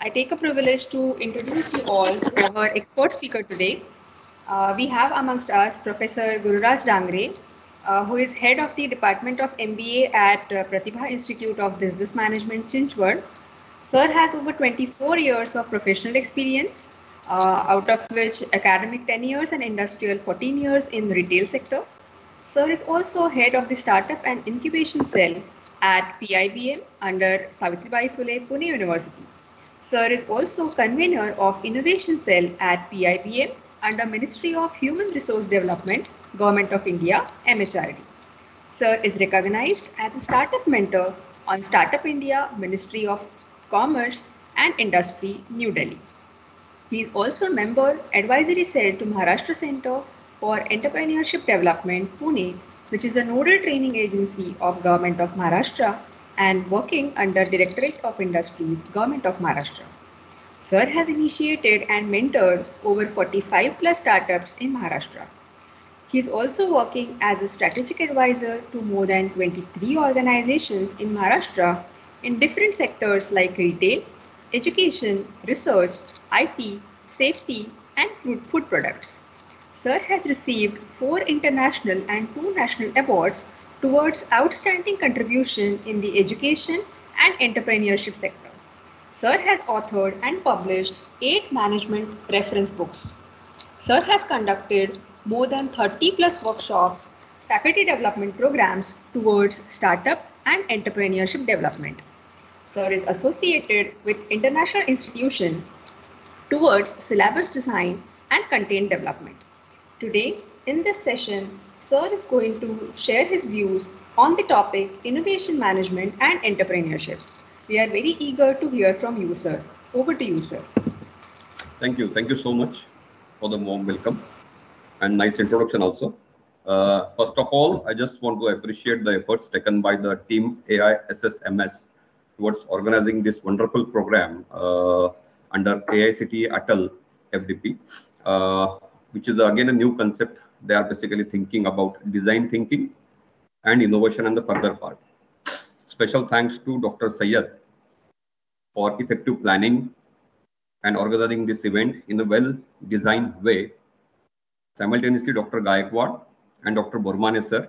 I take a privilege to introduce you all to our expert speaker today. We have amongst us Professor Gururaj Dangre, who is head of the Department of MBA at Pratibha Institute of Business Management, Chinchwad. Sir has over 24 years of professional experience, out of which academic 10 years and industrial 14 years in the retail sector. Sir is also head of the Startup and Incubation Cell at PIBM under Savitribai Phule Pune University. Sir is also convener of Innovation Cell at PIBM under Ministry of Human Resource Development, Government of India, MHRD. Sir is recognized as a startup mentor on Startup India, Ministry of Commerce and Industry, New Delhi. He is also a member advisory cell to Maharashtra Center for Entrepreneurship Development, Pune, which is a nodal training agency of Government of Maharashtra and working under Directorate of Industries, Government of Maharashtra. Sir has initiated and mentored over 45 plus startups in Maharashtra. He is also working as a strategic advisor to more than 23 organizations in Maharashtra in different sectors like retail, education, research, IT, safety, and food products. Sir has received 4 international and 2 national awards towards outstanding contribution in the education and entrepreneurship sector. Sir has authored and published 8 management reference books. Sir has conducted more than 30 plus workshops, faculty development programs towards startup and entrepreneurship development. Sir is associated with international institution towards syllabus design and content development. Today, in this session, Sir is going to share his views on the topic innovation management and entrepreneurship. We are very eager to hear from you, sir. Over to you, sir. Thank you. Thank you so much for the warm welcome and nice introduction also. First of all, I just want to appreciate the efforts taken by the team AISSMS towards organizing this wonderful program under AICTE Atal FDP, which is again a new concept. They are basically thinking about design thinking and innovation on the further part. Special thanks to Dr. Syed for effective planning and organizing this event in a well-designed way. Simultaneously, Dr. Gaikwad and Dr. Bormane sir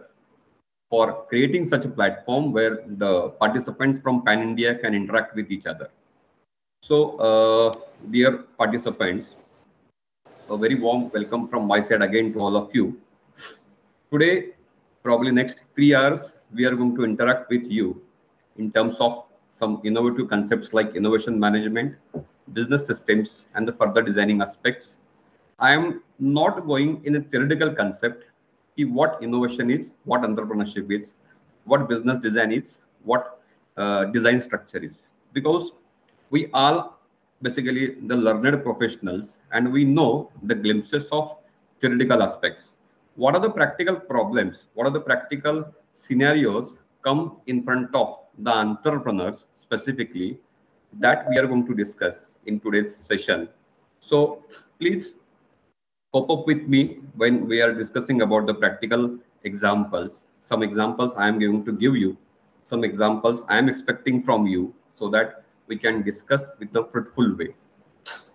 for creating such a platform where the participants from Pan India can interact with each other. So, dear participants, a very warm welcome from my side again to all of you. Today, probably next 3 hours, we are going to interact with you in terms of some innovative concepts like innovation management, business systems, and the further designing aspects. I am not going in a theoretical concept, what innovation is, what entrepreneurship is, what business design is, what design structure is, because we all basically the learned professionals and we know the glimpses of theoretical aspects. What are the practical problems? What are the practical scenarios come in front of the entrepreneurs specifically that we are going to discuss in today's session? So please cope up with me when we are discussing about the practical examples. Some examples I am going to give you, some examples I am expecting from you so that we can discuss with a fruitful way.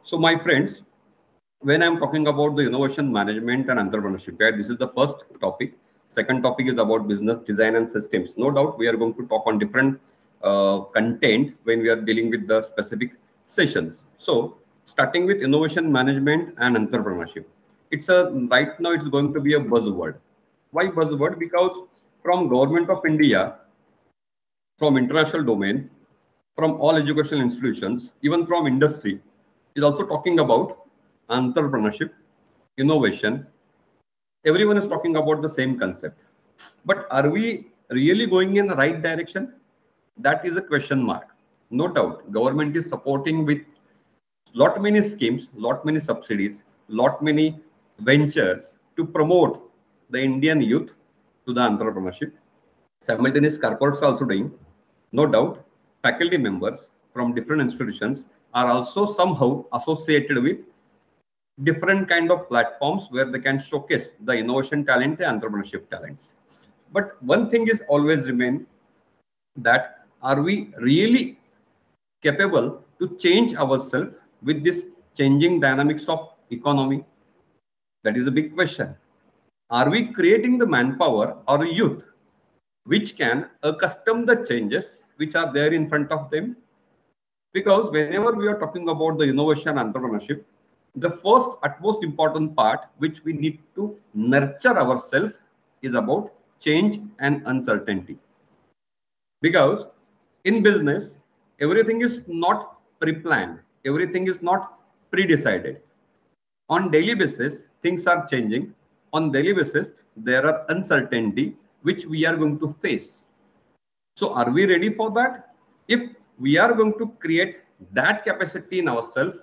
So my friends, when I'm talking about the innovation management and entrepreneurship, right, this is the first topic. Second topic is about business design and systems. No doubt we are going to talk on different content when we are dealing with the specific sessions. So starting with innovation management and entrepreneurship. It's right now it's going to be a buzzword. Why buzzword? Because from Government of India, from international domain, from all educational institutions, even from industry, is also talking about entrepreneurship, innovation. Everyone is talking about the same concept. But are we really going in the right direction? That is a question mark. No doubt, government is supporting with lot many schemes, lot many subsidies, lot many ventures to promote the Indian youth to the entrepreneurship. Simultaneous corporates are also doing. No doubt, faculty members from different institutions are also somehow associated with different kind of platforms where they can showcase the innovation talent and entrepreneurship talents. But one thing is always remain that are we really capable to change ourselves with this changing dynamics of economy? That is a big question. Are we creating the manpower or youth which can accustom the changes which are there in front of them? Because whenever we are talking about the innovation entrepreneurship, the first utmost important part which we need to nurture ourselves is about change and uncertainty. Because in business, everything is not pre-planned, everything is not pre-decided. On daily basis, things are changing. On daily basis, there are uncertainty which we are going to face. So are we ready for that? If we are going to create that capacity in ourselves,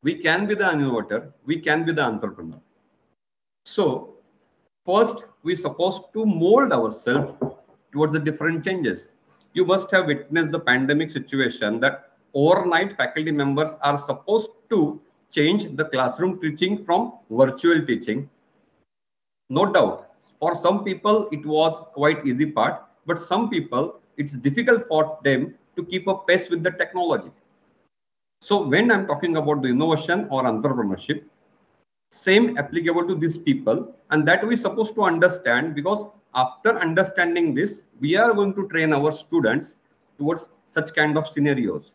we can be the innovator, we can be the entrepreneur. So first, we're supposed to mold ourselves towards the different changes. You must have witnessed the pandemic situation that overnight faculty members are supposed to change the classroom teaching from virtual teaching. No doubt, for some people, it was quite easy part, but some people, it's difficult for them to keep up pace with the technology. So when I'm talking about the innovation or entrepreneurship, same applicable to these people, and that we're supposed to understand, because after understanding this, we are going to train our students towards such kind of scenarios.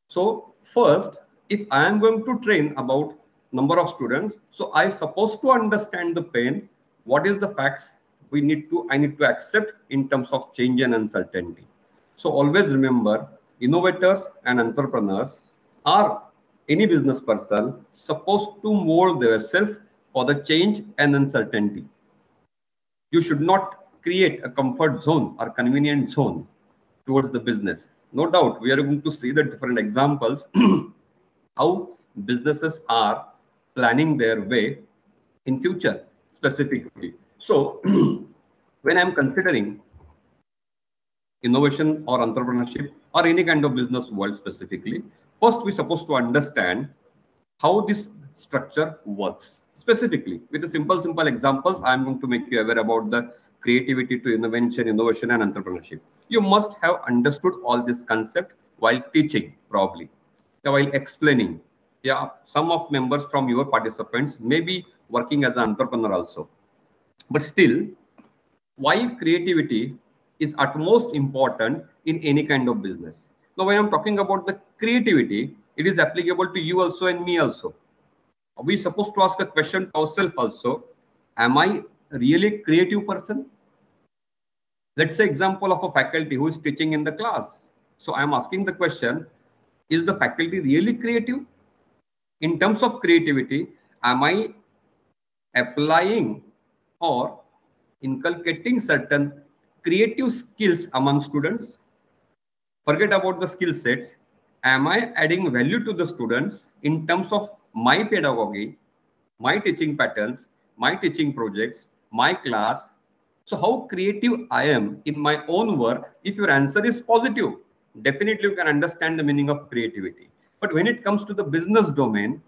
So first, if I am going to train about number of students, so I supposed to understand the pain, what is the facts I need to accept in terms of change and uncertainty. So always remember, innovators and entrepreneurs are any business person supposed to mold themselves for the change and uncertainty. You should not create a comfort zone or convenient zone towards the business. No doubt, we are going to see the different examples how businesses are planning their way in future specifically. So when I'm considering innovation or entrepreneurship or any kind of business world specifically, first we're supposed to understand how this structure works. Specifically, with the simple examples, I'm going to make you aware about the creativity to invention, innovation, and entrepreneurship. You must have understood all this concept while teaching, probably, while explaining. Yeah, some of members from your participants may be working as an entrepreneur also. But still, why creativity is utmost important in any kind of business. Now, when I'm talking about the creativity, it is applicable to you also and me also. We're supposed to ask a question to ourselves also. Am I really a creative person? Let's say example of a faculty who is teaching in the class. So I'm asking the question, is the faculty really creative? In terms of creativity, am I applying or inculcating certain creative skills among students? Forget about the skill sets. Am I adding value to the students in terms of my pedagogy, my teaching patterns, my teaching projects, my class? So how creative I am in my own work? If your answer is positive, definitely you can understand the meaning of creativity. But when it comes to the business domain,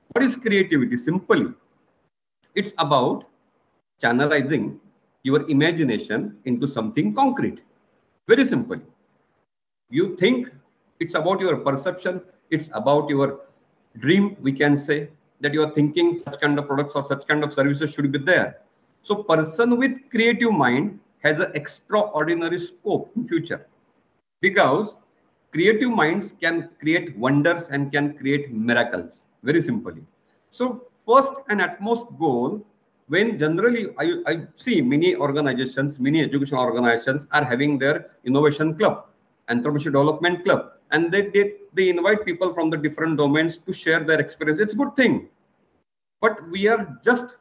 what is creativity? Simply, it's about channelizing your imagination into something concrete. Very simple. You think, it's about your perception, it's about your dream. We can say that you are thinking such kind of products or such kind of services should be there. So person with creative mind has an extraordinary scope in future, because creative minds can create wonders and can create miracles, very simply. So first and utmost goal, when generally I see many organizations, many educational organizations are having their innovation club, entrepreneurship development club, and they invite people from the different domains to share their experience. It's a good thing, but we are just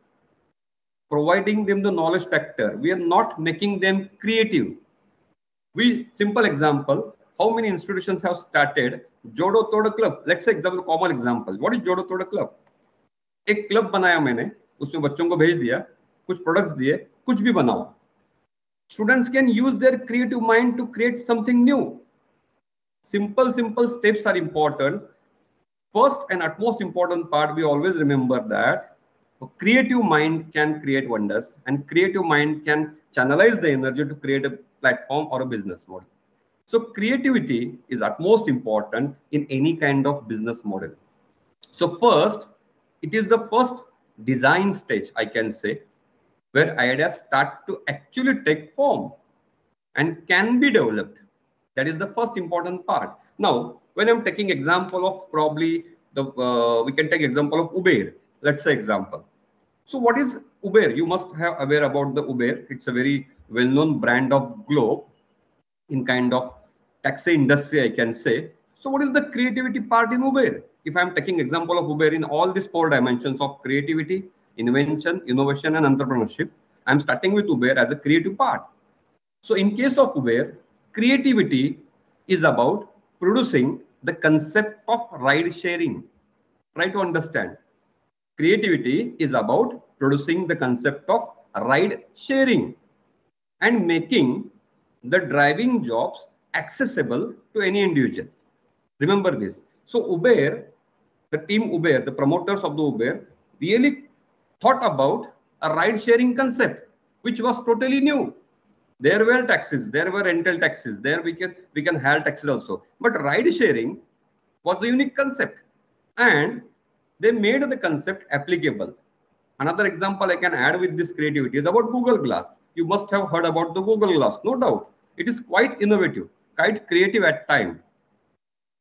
providing them the knowledge factor. We are not making them creative. Simple example, how many institutions have started Jodo Todo Club? Let's say example, common example. What is Jodo Todo Club? एक club बनाया मैंने, उसमें बच्चों को भेज दिया, कुछ products दिए, कुछ भी बनाओ. Students can use their creative mind to create something new. Simple steps are important. First and utmost important part, we always remember that a creative mind can create wonders, and creative mind can channelize the energy to create a platform or a business model. So creativity is utmost important in any kind of business model. So first, it is the first design stage, I can say, where ideas start to actually take form and can be developed. That is the first important part. Now, when I'm taking example of probably we can take example of Uber. Let's say example. So what is Uber? You must have aware about the Uber. It's a very well-known brand of Globe in kind of taxi industry, I can say. So what is the creativity part in Uber? If I'm taking example of Uber in all these 4 dimensions of creativity, invention, innovation, and entrepreneurship, I'm starting with Uber as a creative part. So in case of Uber, creativity is about producing the concept of ride sharing. Try to understand. Creativity is about producing the concept of ride sharing and making the driving jobs accessible to any individual. Remember this. So Uber, the team Uber, the promoters of the Uber, really thought about a ride sharing concept, which was totally new. There were taxis, there were rental taxis, there we can hire taxis also. But ride sharing was a unique concept, and they made the concept applicable. Another example I can add with this creativity is about Google Glass. You must have heard about the Google Glass, no doubt. It is quite innovative, quite creative at times,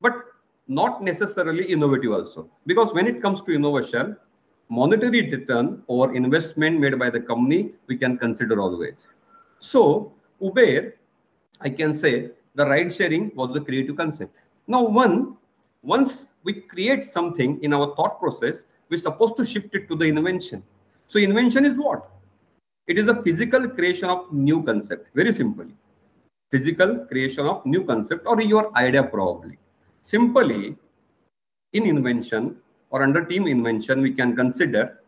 but not necessarily innovative also. Because when it comes to innovation, monetary return or investment made by the company, we can consider always. So Uber, I can say the ride sharing was the creative concept. Now once we create something in our thought process, we're supposed to shift it to the invention. So invention is what? It is a physical creation of new concept. Very simply, physical creation of new concept or your idea probably. Simply, in invention or under team invention, we can consider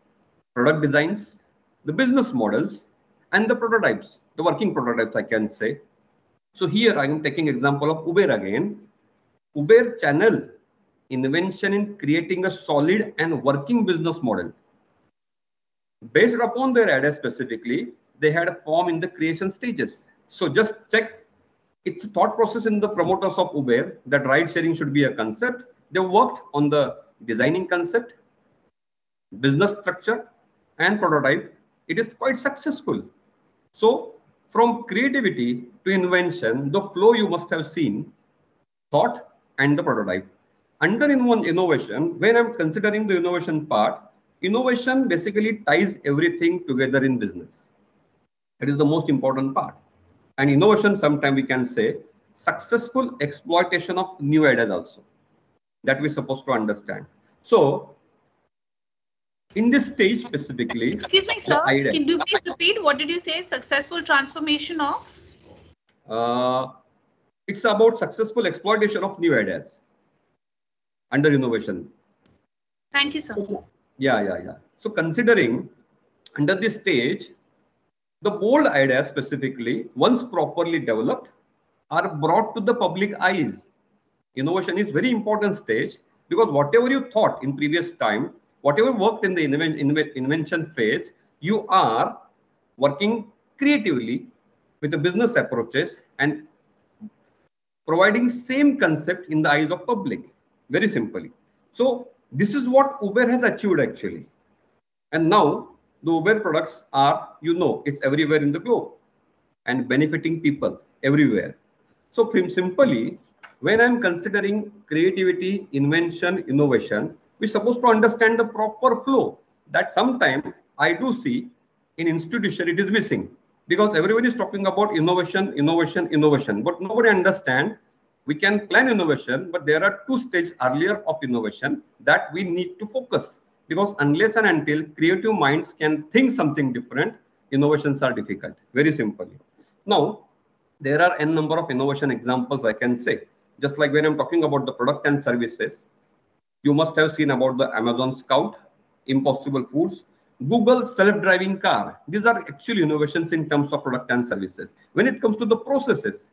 product designs, the business models, and the prototypes, the working prototypes, I can say. So here I am taking example of Uber again. Uber channel invention in creating a solid and working business model. Based upon their idea specifically, they had a form in the creation stages. So just check its thought process in the promoters of Uber that ride sharing should be a concept. They worked on the designing concept, business structure, and prototype. It is quite successful. So from creativity to invention, the flow you must have seen, thought and the prototype. Under innovation, when I'm considering the innovation part, innovation basically ties everything together in business. That is the most important part. And innovation, sometimes we can say, successful exploitation of new ideas also. That we're supposed to understand. So, in this stage specifically, excuse me, sir, can you please repeat? What did you say? Successful transformation of? It's about successful exploitation of new ideas under innovation. Thank you, sir. Yeah. So considering under this stage, the bold ideas specifically, once properly developed, are brought to the public eyes. Innovation is very important stage because whatever you thought in previous time, whatever worked in the invention phase, you are working creatively with the business approaches and providing same concept in the eyes of public, very simply. So this is what Uber has achieved actually. And now the Uber products are, it's everywhere in the globe and benefiting people everywhere. So simply, when I'm considering creativity, invention, innovation, we're supposed to understand the proper flow that sometimes I do see in institution it is missing because everybody is talking about innovation, but nobody understands we can plan innovation, but there are 2 stages earlier of innovation that we need to focus because unless and until creative minds can think something different, innovations are difficult, very simply. Now, there are n number of innovation examples I can say. Just like when I'm talking about the product and services, you must have seen about the Amazon Scout, Impossible Foods, Google self-driving car. These are actually innovations in terms of product and services. When it comes to the process,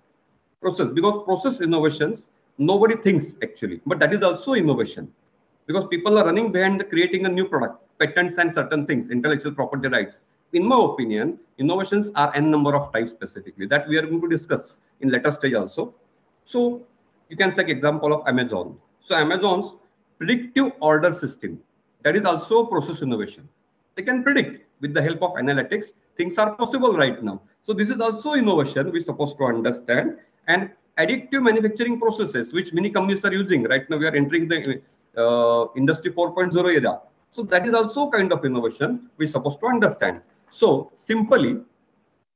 because process innovations, nobody thinks actually, but that is also innovation because people are running behind creating a new product, patents and certain things, intellectual property rights. In my opinion, innovations are n number of types specifically that we are going to discuss in later stage also. So you can take example of Amazon. So Amazon's predictive order system, that is also process innovation. They can predict with the help of analytics. Things are possible right now. So this is also innovation we're supposed to understand. And additive manufacturing processes, which many companies are using right now. We are entering the industry 4.0 era. So that is also kind of innovation we're supposed to understand. So simply,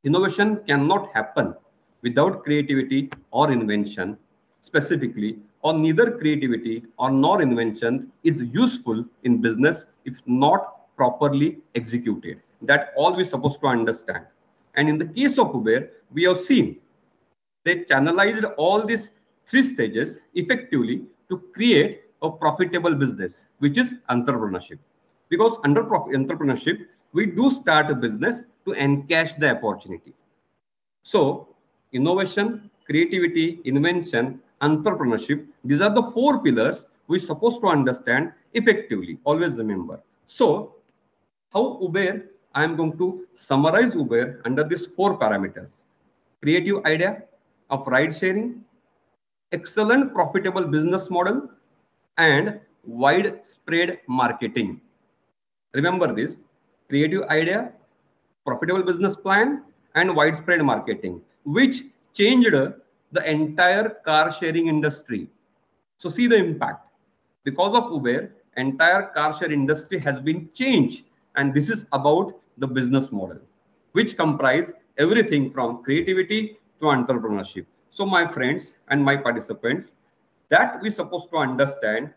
innovation cannot happen without creativity or invention. Specifically, or neither creativity or nor invention is useful in business if not properly executed. That all we're supposed to understand. And in the case of Uber, we have seen they channelized all these three stages effectively to create a profitable business, which is entrepreneurship. Because under entrepreneurship, we do start a business to encash the opportunity. So innovation, creativity, invention, entrepreneurship, these are the four pillars we're supposed to understand effectively. Always remember. So how Uber, I am going to summarize Uber under these four parameters. Creative idea of ride sharing, excellent profitable business model, and widespread marketing. Remember this: creative idea, profitable business plan, and widespread marketing, which changed the entire car sharing industry. So see the impact. Because of Uber, entire car share industry has been changed. And this is about the business model, which comprise everything from creativity to entrepreneurship. So my friends and my participants, that we're supposed to understand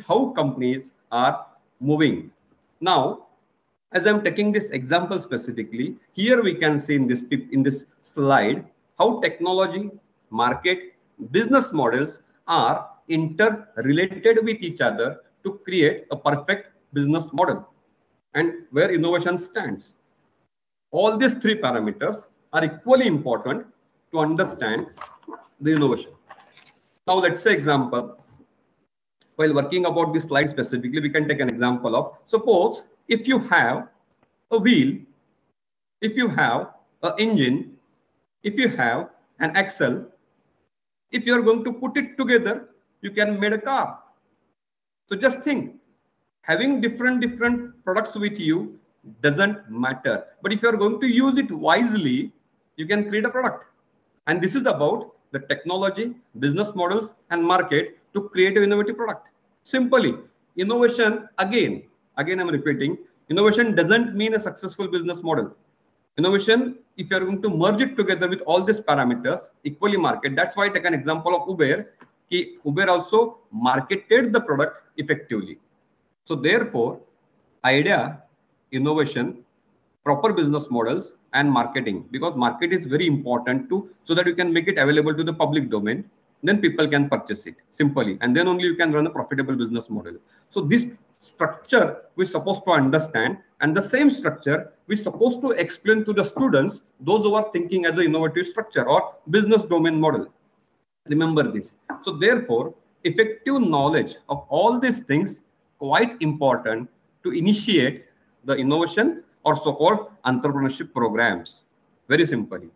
how companies are moving. Now, as I'm taking this example specifically, here we can see in this slide how technology, market, business models are interrelated with each other to create a perfect business model and where innovation stands. All these three parameters are equally important to understand the innovation. Now, let's say example, while working about this slide specifically, we can take an example of, suppose if you have a wheel, if you have an engine, if you have an axle, if you are going to put it together, you can make a car. So just think, having different products with you doesn't matter. But if you are going to use it wisely, you can create a product. And this is about the technology, business models, and market to create an innovative product. Simply, innovation, again I'm repeating, innovation doesn't mean a successful business model. Innovation, if you are going to merge it together with all these parameters, equally market. That's why I take an example of Uber. Uber also marketed the product effectively. So therefore, idea, innovation, proper business models, and marketing, because market is very important too, so that you can make it available to the public domain. Then people can purchase it simply, and then only you can run a profitable business model. So this structure we're supposed to understand, and the same structure we're supposed to explain to the students, those who are thinking as an innovative structure or business domain model. Remember this. So therefore, effective knowledge of all these things quite important to initiate the innovation or so-called entrepreneurship programs. Very simply.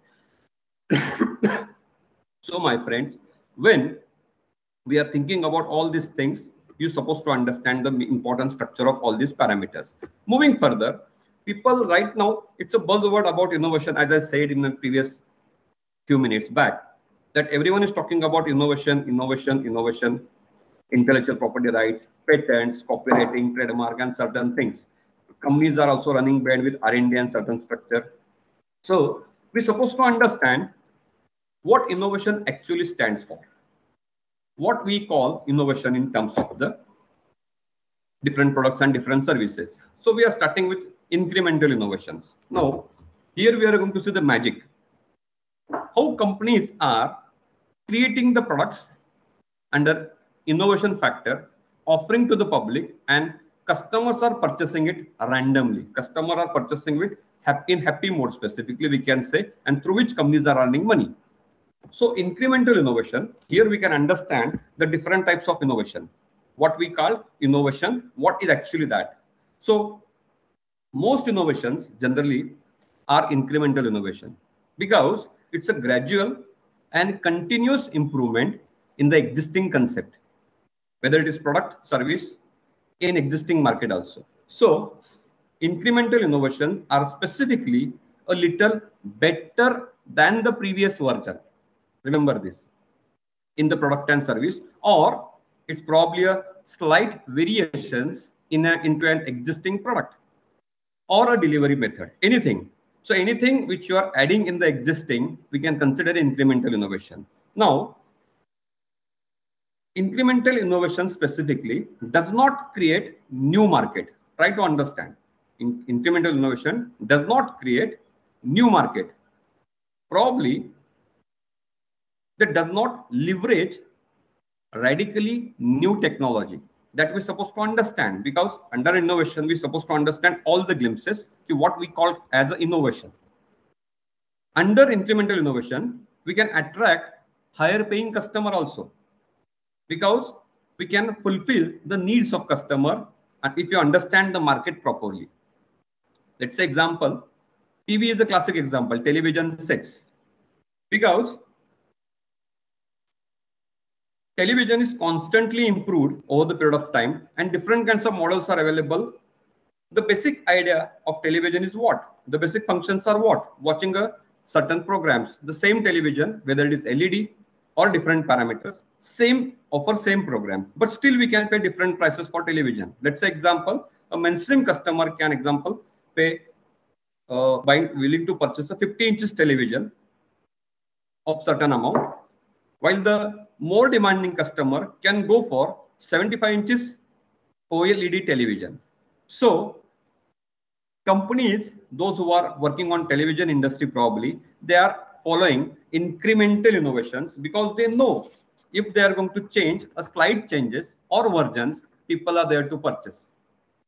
So my friends, when we are thinking about all these things, you're supposed to understand the important structure of all these parameters. Moving further, people right now, it's a buzzword about innovation, as I said in the previous few minutes back, that everyone is talking about innovation, intellectual property rights, patents, copywriting, trademark, and certain things. Companies are also running behind with R&D and certain structure. So we're supposed to understand what innovation actually stands for. What we call innovation in terms of the different products and different services. So we are starting with incremental innovations. Now, here we are going to see the magic. How companies are creating the products under innovation factor, offering to the public, and customers are purchasing it randomly. Customers are purchasing it in happy mode, specifically we can say, and through which companies are earning money. So incremental innovation, here we can understand the different types of innovation. What we call innovation, what is actually that? So most innovations generally are incremental innovation because it's a gradual and continuous improvement in the existing concept, whether it is product, service, in existing market also. So incremental innovation are specifically a little better than the previous version. Remember this, in the product and service, or it's probably a slight variations into an existing product or a delivery method, anything. So anything which you are adding in the existing, we can consider incremental innovation. Now, incremental innovation specifically does not create new market. Try to understand. Incremental innovation does not create new market. Probably that does not leverage radically new technology. That we're supposed to understand, because under innovation we're supposed to understand all the glimpses to what we call as an innovation. Under incremental innovation, we can attract higher paying customer also, because we can fulfill the needs of customer, and if you understand the market properly. Let's say example, TV is a classic example, television sets, because television is constantly improved over the period of time and different kinds of models are available. The basic idea of television is what? The basic functions are what? Watching a certain programs. The same television, whether it is LED or different parameters, same offer same program, but still we can pay different prices for television. Let's say example, a mainstream customer can example pay willing to purchase a 50 inches television of certain amount, while the more demanding customer can go for 75 inches OLED television. So companies, those who are working on television industry, probably they are following incremental innovations, because they know if they are going to change a slight changes or versions, people are there to purchase.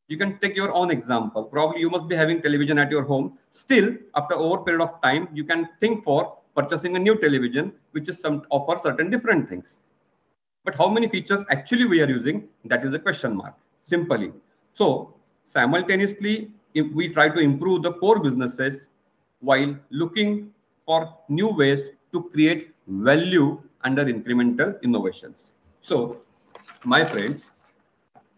You can take your own example. Probably you must be having television at your home. Still, after over period of time, you can think for purchasing a new television, which is offer certain different things. But how many features actually we are using? That is a question mark, simply. So simultaneously, if we try to improve the core businesses while looking for new ways to create value under incremental innovations. So my friends,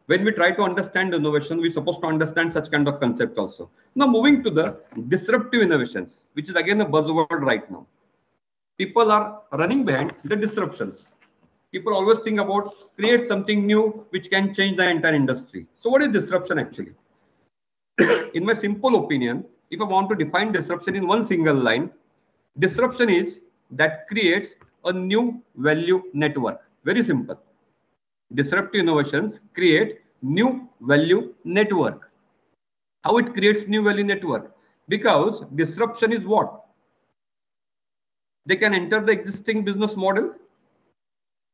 when we try to understand innovation, we're supposed to understand such kind of concept also. Now moving to the disruptive innovations, which is again a buzzword right now. People are running behind the disruptions. People always think about create something new which can change the entire industry. So what is disruption actually? In my simple opinion, if I want to define disruption in one single line, disruption is that creates a new value network. Very simple. Disruptive innovations create new value network. How it creates new value network? Because disruption is what? They can enter the existing business model,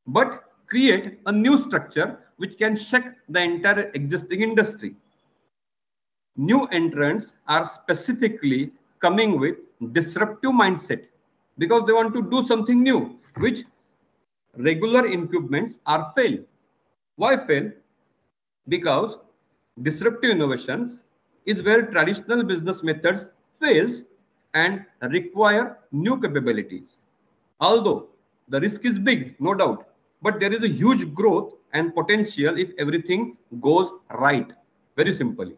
but create a new structure which can shake the entire existing industry. New entrants are specifically coming with disruptive mindset because they want to do something new, which regular incumbents are fail. Why fail? Because disruptive innovations is where traditional business methods fails and require new capabilities. Although the risk is big, no doubt, but there is a huge growth and potential if everything goes right, very simply.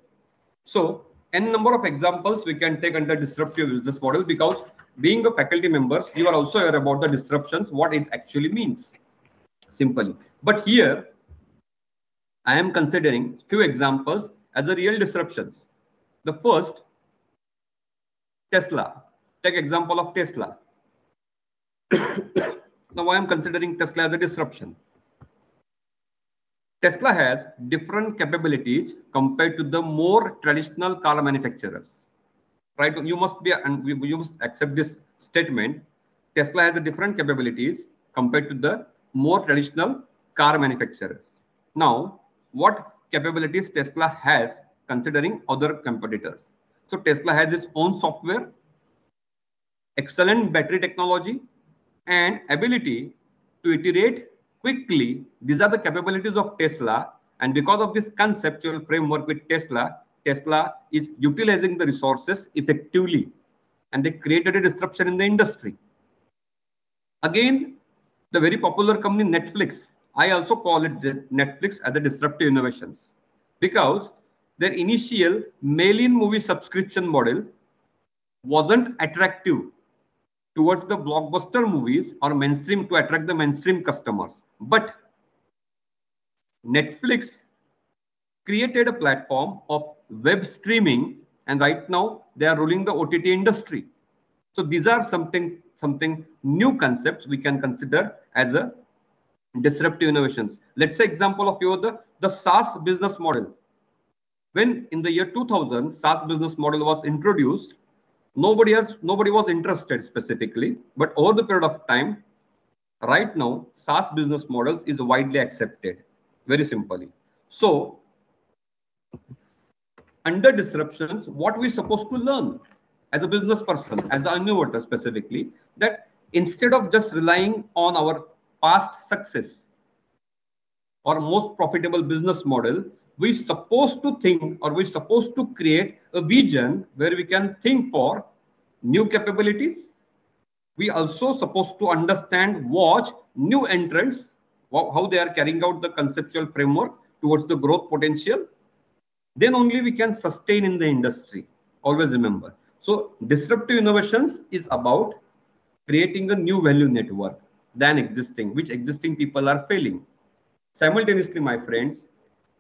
So n number of examples we can take under disruptive business model, because being a faculty members, you are also aware about the disruptions, what it actually means, simply. But here, I am considering few examples as the real disruptions. The first, Tesla. Take example of Tesla. Now I am considering Tesla as a disruption. Tesla has different capabilities compared to the more traditional car manufacturers. Right? You must accept this statement. Tesla has a different capabilities compared to the more traditional car manufacturers. Now, what capabilities Tesla has considering other competitors? So Tesla has its own software, excellent battery technology, and ability to iterate quickly. These are the capabilities of Tesla, and because of this conceptual framework with Tesla is utilizing the resources effectively, and they created a disruption in the industry. Again, The very popular company Netflix, I also call it Netflix as a disruptive innovations, because their initial mail-in movie subscription model wasn't attractive towards the blockbuster movies or mainstream to attract the mainstream customers. But Netflix created a platform of web streaming, and right now they are ruling the OTT industry. So these are something new concepts we can consider as a disruptive innovations. Let's say example of the SaaS business model. When in the year 2000 SaaS business model was introduced, nobody was interested specifically, but over the period of time, right now SaaS business models is widely accepted, very simply. So under disruptions, what we supposed to learn as a business person, as an innovator specifically, that instead of just relying on our past success or most profitable business model, we're supposed to think, or we're supposed to create a vision where we can think for new capabilities. We also supposed to understand, watch new entrants, how they are carrying out the conceptual framework towards the growth potential. Then only we can sustain in the industry. Always remember. So disruptive innovations is about creating a new value network than existing, which existing people are failing. Simultaneously, my friends,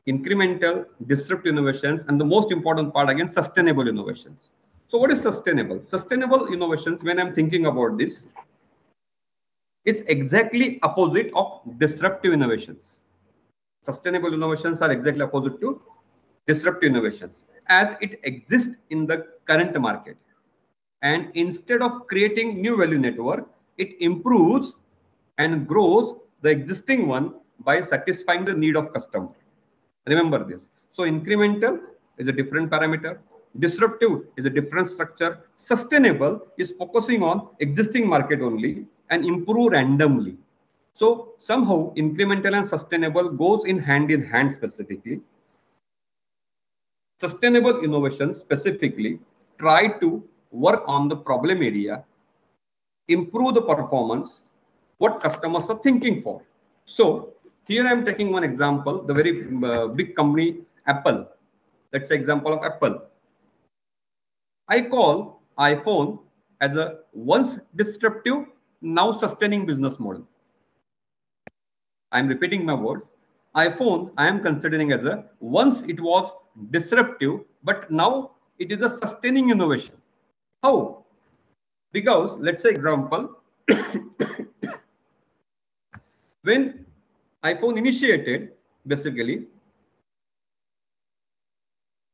incremental, disruptive innovations, and the most important part again, sustainable innovations. So what is sustainable? Sustainable innovations, when I'm thinking about this, it's exactly opposite of disruptive innovations. Sustainable innovations are exactly opposite to disruptive innovations, as it exists in the current market. And instead of creating new value network, it improves and grows the existing one by satisfying the need of customer. Remember this. So incremental is a different parameter. Disruptive is a different structure. Sustainable is focusing on existing market only and improve randomly. So somehow incremental and sustainable goes in hand specifically. Sustainable innovation specifically try to work on the problem area, improve the performance, what customers are thinking for. So here I am taking one example, the very big company, Apple. Let's say example of Apple. I call iPhone as a once disruptive, now sustaining business model. I'm repeating my words. iPhone, I am considering as a once it was disruptive, but now it is a sustaining innovation. How? Because let's say example, when iPhone initiated, basically,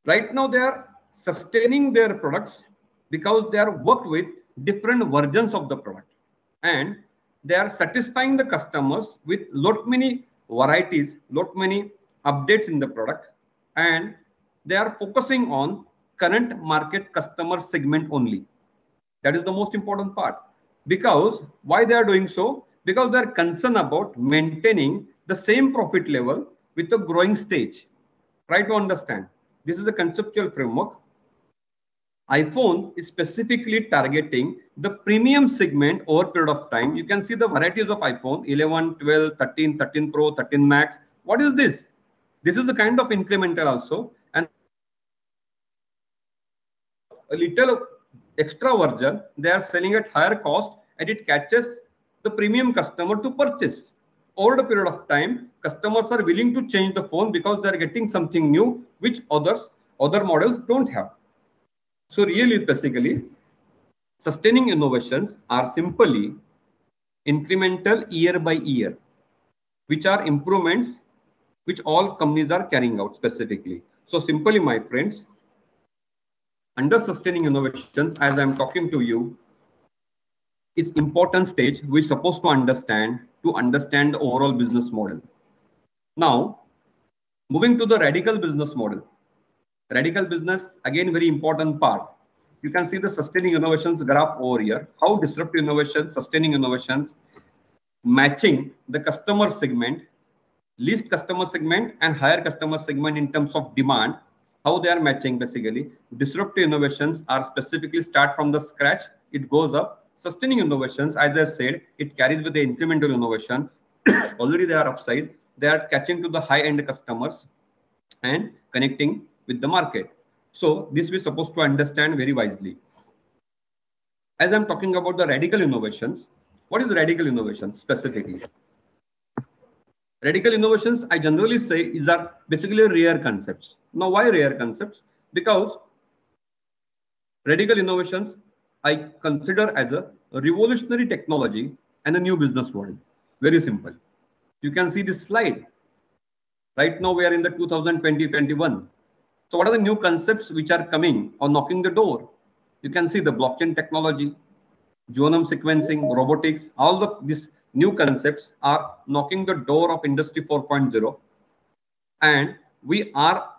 right now they are sustaining their products because they are worked with different versions of the product, and they are satisfying the customers with lot many varieties, lot many updates in the product, and they are focusing on current market customer segment only. That is the most important part. Because why they are doing so? Because they are concerned about maintaining the same profit level with a growing stage. Try to understand. This is the conceptual framework. iPhone is specifically targeting the premium segment over a period of time. You can see the varieties of iPhone 11, 12, 13, 13 Pro, 13 Max. What is this? This is the kind of incremental also. And a little extra version, they are selling at higher cost, and it catches the premium customer to purchase. Over the period of time, customers are willing to change the phone because they are getting something new, which other models don't have. So really, basically, sustaining innovations are simply incremental year by year, which are improvements which all companies are carrying out specifically. So simply, my friends, under sustaining innovations, as I'm talking to you, it's important stage we're supposed to understand the overall business model. Now, moving to the radical business model. Radical business, again, very important part. You can see the sustaining innovations graph over here. How disruptive innovations, sustaining innovations, matching the customer segment, least customer segment and higher customer segment in terms of demand, how they are matching basically. Disruptive innovations are specifically start from the scratch. It goes up sustaining innovations, as I said, it carries with the incremental innovation. Already they are upside. They are catching to the high-end customers and connecting with the market. So this we're supposed to understand very wisely. As I'm talking about the radical innovations, what is radical innovation specifically? Radical innovations, I generally say, are basically rare concepts. Now, why rare concepts? Because radical innovations I consider as a revolutionary technology and a new business model. Very simple. You can see this slide. Right now, we are in the 2020-21. So what are the new concepts which are coming or knocking the door? You can see the blockchain technology, genome sequencing, robotics, all these new concepts are knocking the door of Industry 4.0. And we are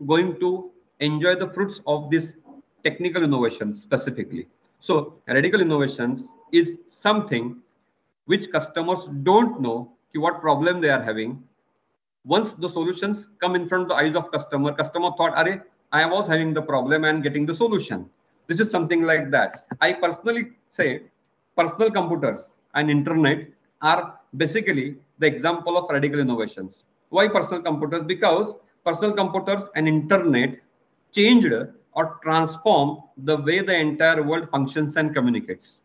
going to enjoy the fruits of this technical innovations specifically. So radical innovations is something which customers don't know what problem they are having. Once the solutions come in front of the eyes of customer thought, Arey, I was having the problem and getting the solution. This is something like that. I personally say personal computers and internet are basically the example of radical innovations. Why personal computers? Because personal computers and internet changed or transformed the way the entire world functions and communicates.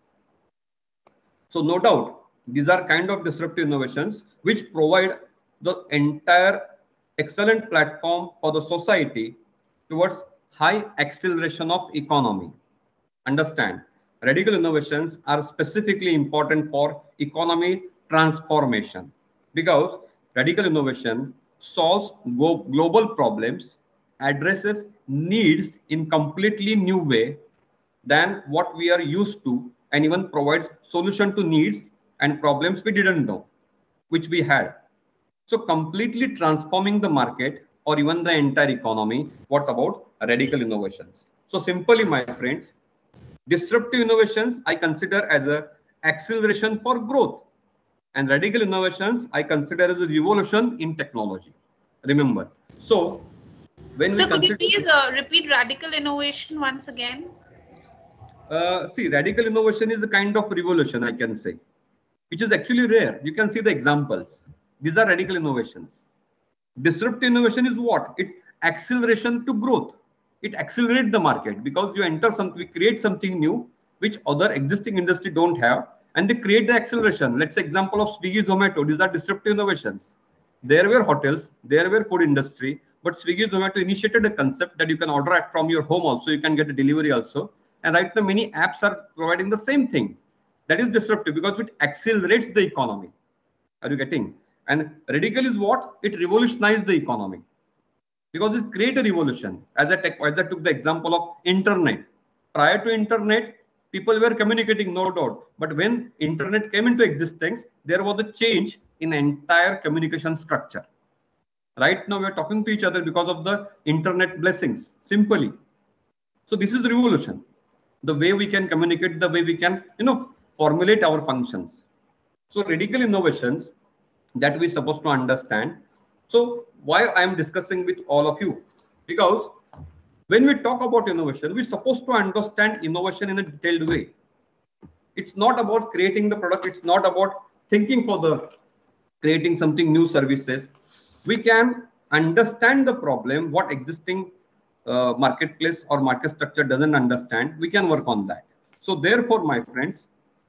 So no doubt, these are kind of disruptive innovations which provide the entire excellent platform for the society towards high acceleration of economy. Understand, radical innovations are specifically important for economy transformation because radical innovation solves global problems, addresses needs in completely new way than what we are used to, and even provides solution to needs and problems we didn't know, which we had. So completely transforming the market or even the entire economy. What about radical innovations? So simply, my friends, disruptive innovations I consider as a acceleration for growth, and radical innovations I consider as a revolution in technology. Remember. So when so could you please repeat radical innovation once again? See, radical innovation is a kind of revolution, I can say, which is actually rare. You can see the examples. These are radical innovations. Disruptive innovation is what? It's acceleration to growth. It accelerates the market because you enter something, we create something new which other existing industry don't have, and they create the acceleration. Let's say example of Swiggy, Zomato. These are disruptive innovations. There were hotels, there were food industry, but Swiggy, Zomato initiated a concept that you can order it from your home also. You can get a delivery also. And right now many apps are providing the same thing. That is disruptive because it accelerates the economy. Are you getting? And radical is what? It revolutionized the economy because it creates a revolution. As I took the example of internet. Prior to internet, people were communicating, no doubt. But when internet came into existence, there was a change in entire communication structure. Right now, we are talking to each other because of the internet blessings, simply. So this is the revolution. The way we can communicate, the way we can, formulate our functions. So radical innovations that we're supposed to understand. So why I am discussing with all of you? Because when we talk about innovation, we're supposed to understand innovation in a detailed way. It's not about creating the product. It's not about thinking for the creating something new services. We can understand the problem, what existing marketplace or market structure doesn't understand. We can work on that. So therefore, my friends,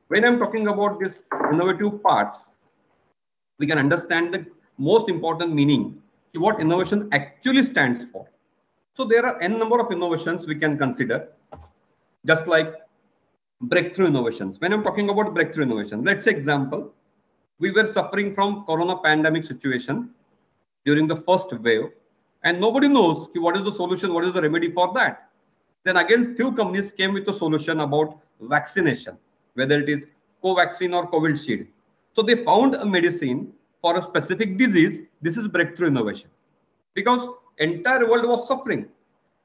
when I'm talking about this innovative parts, we can understand the most important meaning, what innovation actually stands for. So there are n number of innovations we can consider, just like breakthrough innovations. When I'm talking about breakthrough innovation, let's say example, we were suffering from corona pandemic situation during the first wave, and nobody knows what is the solution, what is the remedy for that. Then again, few companies came with a solution about vaccination, whether it is Covaxin or Covishield. So they found a medicine for a specific disease. This is breakthrough innovation because entire world was suffering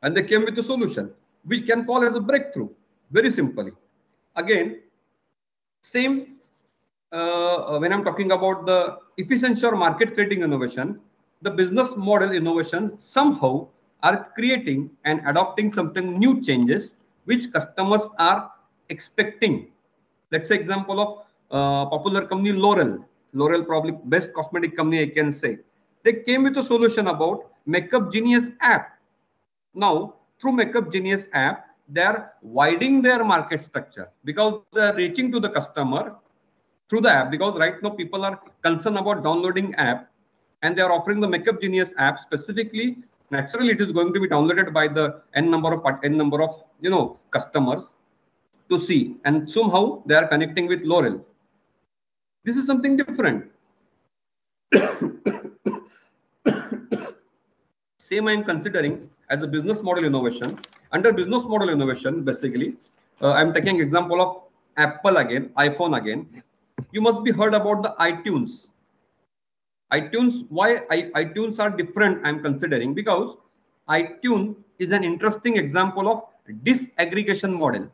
and they came with a solution. We can call as a breakthrough, very simply. Again, same when I'm talking about the efficiency or market creating innovation, the business model innovation somehow are creating and adopting something new changes which customers are expecting Let's say example of popular company L'Oreal. L'Oreal probably best cosmetic company I can say. They came with a solution about Makeup Genius app. Now through Makeup Genius app, they are widening their market structure because they are reaching to the customer through the app, because right now people are concerned about downloading app, and they are offering the Makeup Genius app specifically. Naturally, it is going to be downloaded by the n number of customers to see, and somehow they are connecting with L'Oreal. This is something different. Same I am considering as a business model innovation. Under business model innovation, basically, I am taking example of Apple again, iPhone again. You must be heard about the iTunes. iTunes, why iTunes are different, I'm considering, because iTunes is an interesting example of disaggregation model.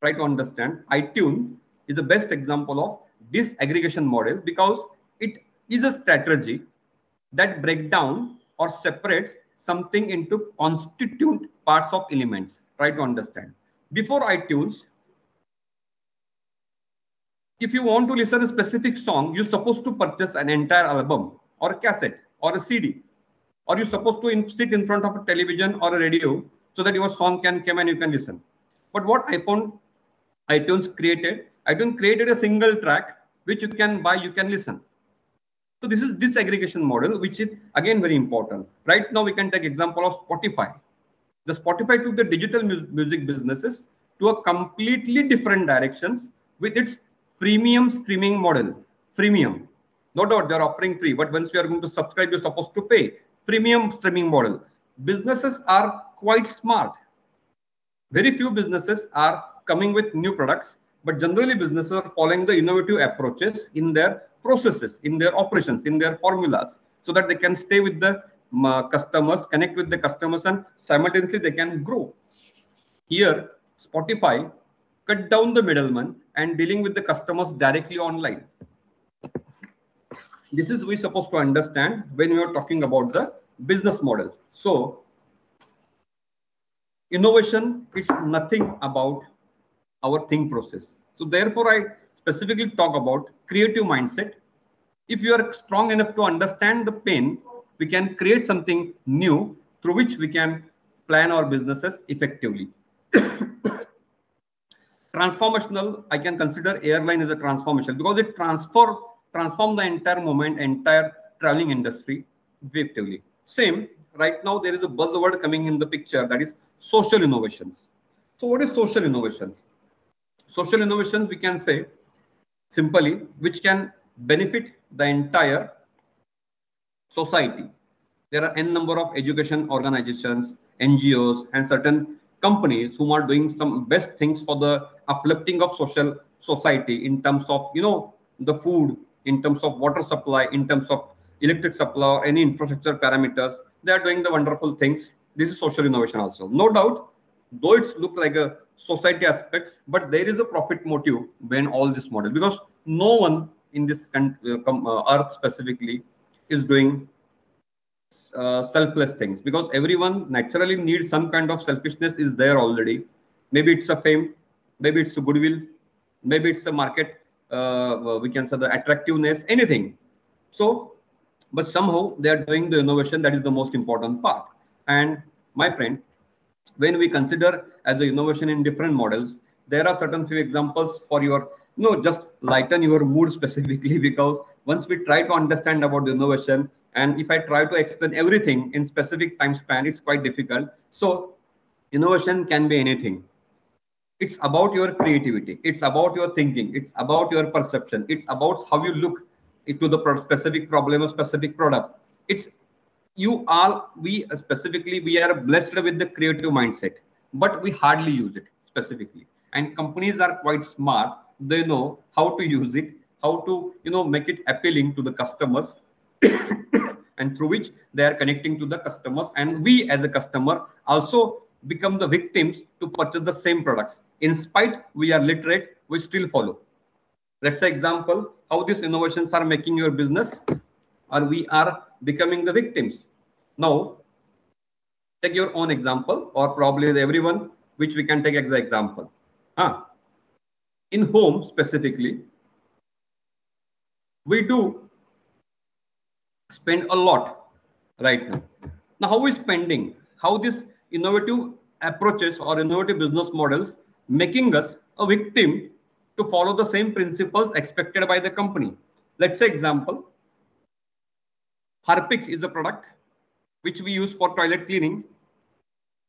Try to understand. iTunes is the best example of disaggregation model because it is a strategy that breaks down or separates something into constituent parts of elements. Try to understand. Before iTunes, if you want to listen a specific song, you're supposed to purchase an entire album or a cassette or a CD, or you're supposed to sit in front of a television or a radio so that your song can come and you can listen. But what iTunes created a single track which you can buy, you can listen. So this is disaggregation model, which is again very important. Right now we can take example of Spotify. The Spotify took the digital music businesses to a completely different directions with its freemium streaming model. Freemium, no doubt they're offering free, but once you are going to subscribe, you're supposed to pay. Premium streaming model. Businesses are quite smart. Very few businesses are coming with new products, but generally businesses are following the innovative approaches in their processes, in their operations, in their formulas, so that they can stay with the customers, connect with the customers, and simultaneously they can grow. Here, Spotify cut down the middleman and dealing with the customers directly online. This is we're supposed to understand when we are talking about the business model. So innovation is nothing about our think process. So therefore, I specifically talk about creative mindset. If you are strong enough to understand the pain, we can create something new through which we can plan our businesses effectively. Transformational, I can consider airline as a transformation because it transform the entire moment, entire traveling industry effectively. Same, right now there is a buzzword coming in the picture, that is social innovations. So what is social innovations? Social innovations, we can say simply, which can benefit the entire society. There are n number of education organizations, NGOs, and certain companies who are doing some best things for the uplifting of society in terms of the food, in terms of water supply, in terms of electric supply, or any infrastructure parameters. They are doing the wonderful things. This is social innovation also, no doubt. Though it's look like a society aspects, but there is a profit motive behind all this model, because no one in this earth specifically is doing selfless things, because everyone naturally needs some kind of selfishness is there already. Maybe it's a fame, maybe it's a goodwill, maybe it's a market, we can say the attractiveness, anything. So, but somehow they are doing the innovation. That is the most important part. And my friend, when we consider as the innovation in different models, there are certain few examples for your, just lighten your mood specifically, because once we try to understand about the innovation, and if I try to explain everything in specific time span, it's quite difficult. So innovation can be anything. It's about your creativity. It's about your thinking. It's about your perception. It's about how you look into the specific problem or specific product. We are blessed with the creative mindset, but we hardly use it specifically. And companies are quite smart. They know how to use it, how to make it appealing to the customers, and through which they are connecting to the customers. And we as a customer also become the victims to purchase the same products. In spite we are literate, we still follow. Let's say example, how these innovations are making your business, or we are becoming the victims. Now, take your own example, or probably everyone, which we can take as an example. in home specifically, we do spend a lot right now. Now, how is spending? How this innovative approaches or innovative business models making us a victim to follow the same principles expected by the company? Let's say example, Harpic is a product which we use for toilet cleaning.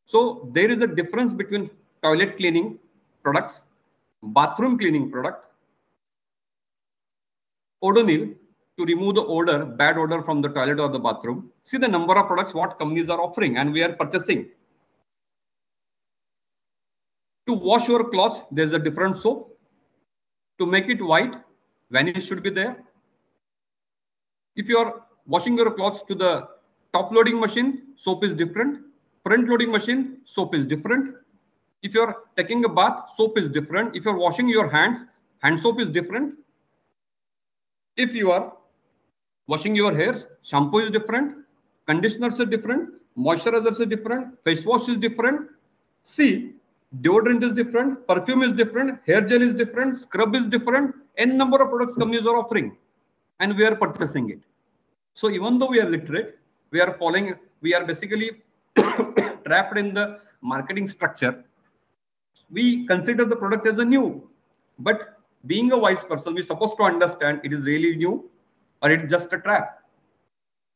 So there is a difference between toilet cleaning products, bathroom cleaning product, Odonil to remove the odor, bad odor from the toilet or the bathroom. See the number of products what companies are offering and we are purchasing. To wash your clothes, there's a different soap. To make it white, Vanish should be there. If you are washing your clothes to the top loading machine, soap is different. Front loading machine, soap is different. If you are taking a bath, soap is different. If you are washing your hands, hand soap is different. If you are washing your hairs, shampoo is different, conditioners are different, moisturizers are different, face wash is different. See, deodorant is different, perfume is different, hair gel is different, scrub is different, n number of products companies are offering and we are purchasing it. So even though we are literate, we are basically trapped in the marketing structure. We consider the product as a new, but being a wise person, we're supposed to understand it is really new or it's just a trap.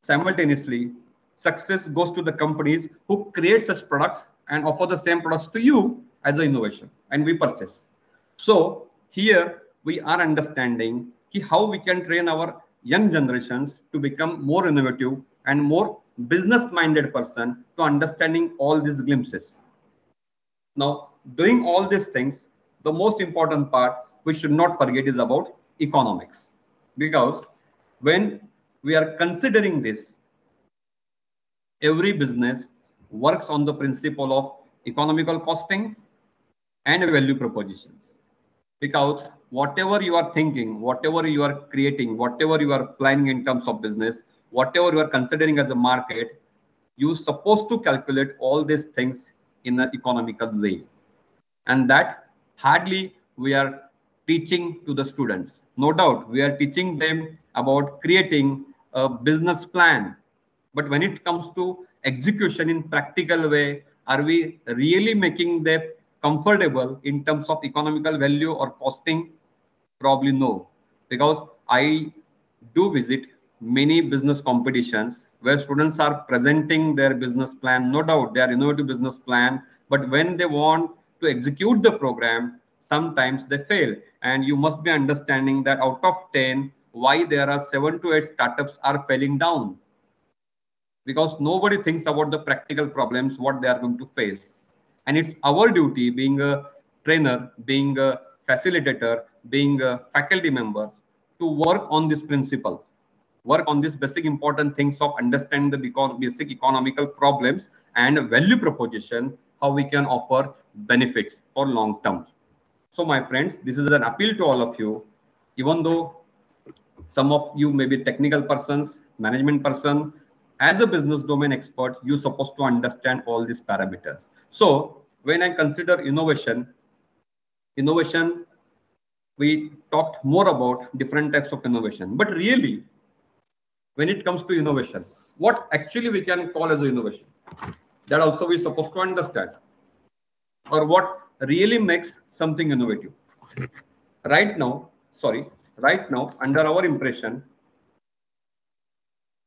Simultaneously, success goes to the companies who create such products and offer the same products to you as an innovation, and we purchase. So here we are understanding how we can train our young generations to become more innovative and more business-minded person to understanding all these glimpses. Now, doing all these things, the most important part we should not forget is about economics. Because when we are considering this, every business works on the principle of economical costing and value propositions. Because whatever you are thinking, whatever you are creating, whatever you are planning in terms of business, whatever you are considering as a market, you're supposed to calculate all these things in an economical way. And that hardly we are teaching to the students. No doubt we are teaching them about creating a business plan. But when it comes to execution in practical way, are we really making them comfortable in terms of economical value or costing? Probably no. Because I do visit many business competitions where students are presenting their business plan. No doubt they are innovative business plan, but when they want to execute the program, sometimes they fail. And you must be understanding that out of 10, why there are 7 to 8 startups are failing down. Because nobody thinks about the practical problems, what they are going to face. And it's our duty, being a trainer, being a facilitator, being a faculty members, to work on this principle, work on these basic important things of understanding the basic economical problems and value proposition, how we can offer benefits for long term. So my friends, this is an appeal to all of you. Even though some of you may be technical persons, management person, as a business domain expert, you're supposed to understand all these parameters. So when I consider innovation, we talked more about different types of innovation. But really, when it comes to innovation, what actually we can call as innovation? That also we're supposed to understand. Or what really makes something innovative. Right now, under our impression,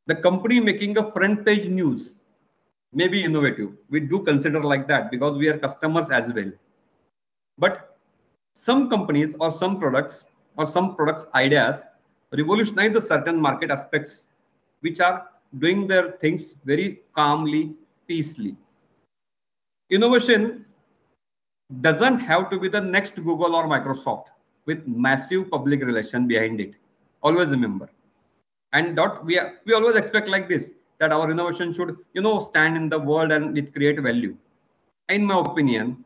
the company making a front page news may be innovative. We do consider like that because we are customers as well. But some companies or some products ideas revolutionize the certain market aspects which are doing their things very calmly, peacefully. Innovation doesn't have to be the next Google or Microsoft with massive public relation behind it. Always remember. And we always expect like this, that our innovation should, stand in the world and it create value. In my opinion,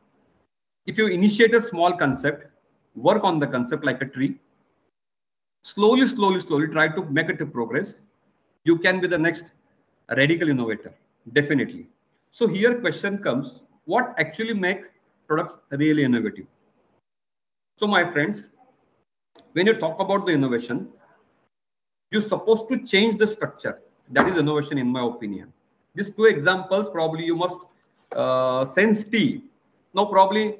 if you initiate a small concept, work on the concept like a tree, slowly try to make it to progress, you can be the next radical innovator, definitely. So here question comes, what actually make products really innovative? So my friends, when you talk about the innovation, you're supposed to change the structure. That is innovation, in my opinion. These two examples, probably you must sense T. Now, probably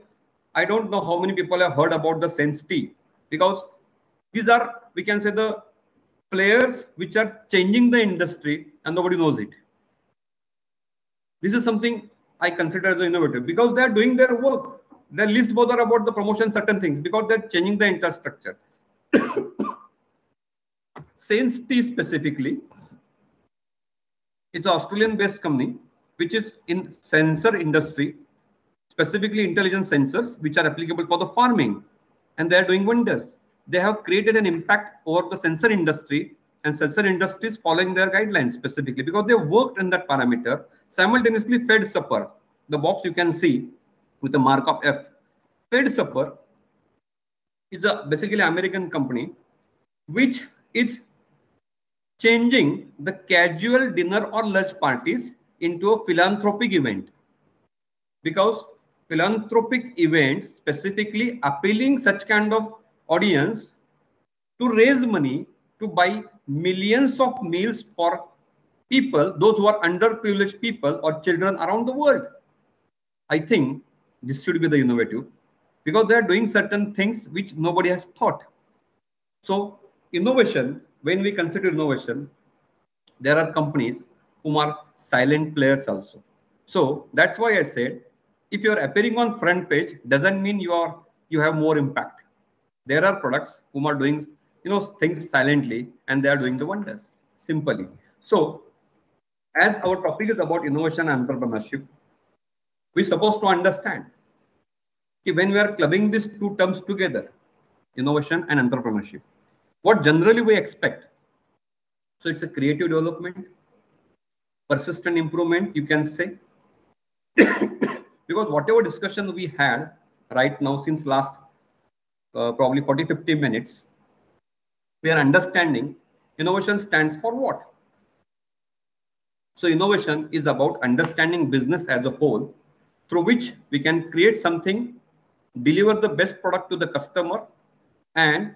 I don't know how many people have heard about the sense T, because these are, we can say, the players which are changing the industry and nobody knows it. This is something I consider as innovative because they are doing their work. They're least bothered about the promotion certain things because they're changing the infrastructure. Sense T specifically, it's an Australian-based company which is in sensor industry, specifically intelligent sensors which are applicable for the farming, and they are doing wonders. They have created an impact over the sensor industry, and sensor industry is following their guidelines specifically because they worked in that parameter. Simultaneously, Fed Supper, the box you can see with the mark of F. Fed Supper is a basically American company which is changing the casual dinner or lunch parties into a philanthropic event, because philanthropic events specifically appealing such kind of audience to raise money to buy millions of meals for people, those who are underprivileged people or children around the world. I think this should be the innovative because they are doing certain things which nobody has thought. So innovation, when we consider innovation, there are companies who are silent players also. So that's why I said, if you're appearing on front page, doesn't mean you have more impact. There are products who are doing things silently and they are doing the wonders simply. So as our topic is about innovation and entrepreneurship, we're supposed to understand that when we are clubbing these two terms together, innovation and entrepreneurship, what generally we expect. So it's a creative development, persistent improvement, you can say. Because whatever discussion we had right now since last probably 40-50 minutes, we are understanding innovation stands for what? So innovation is about understanding business as a whole, through which we can create something, deliver the best product to the customer, and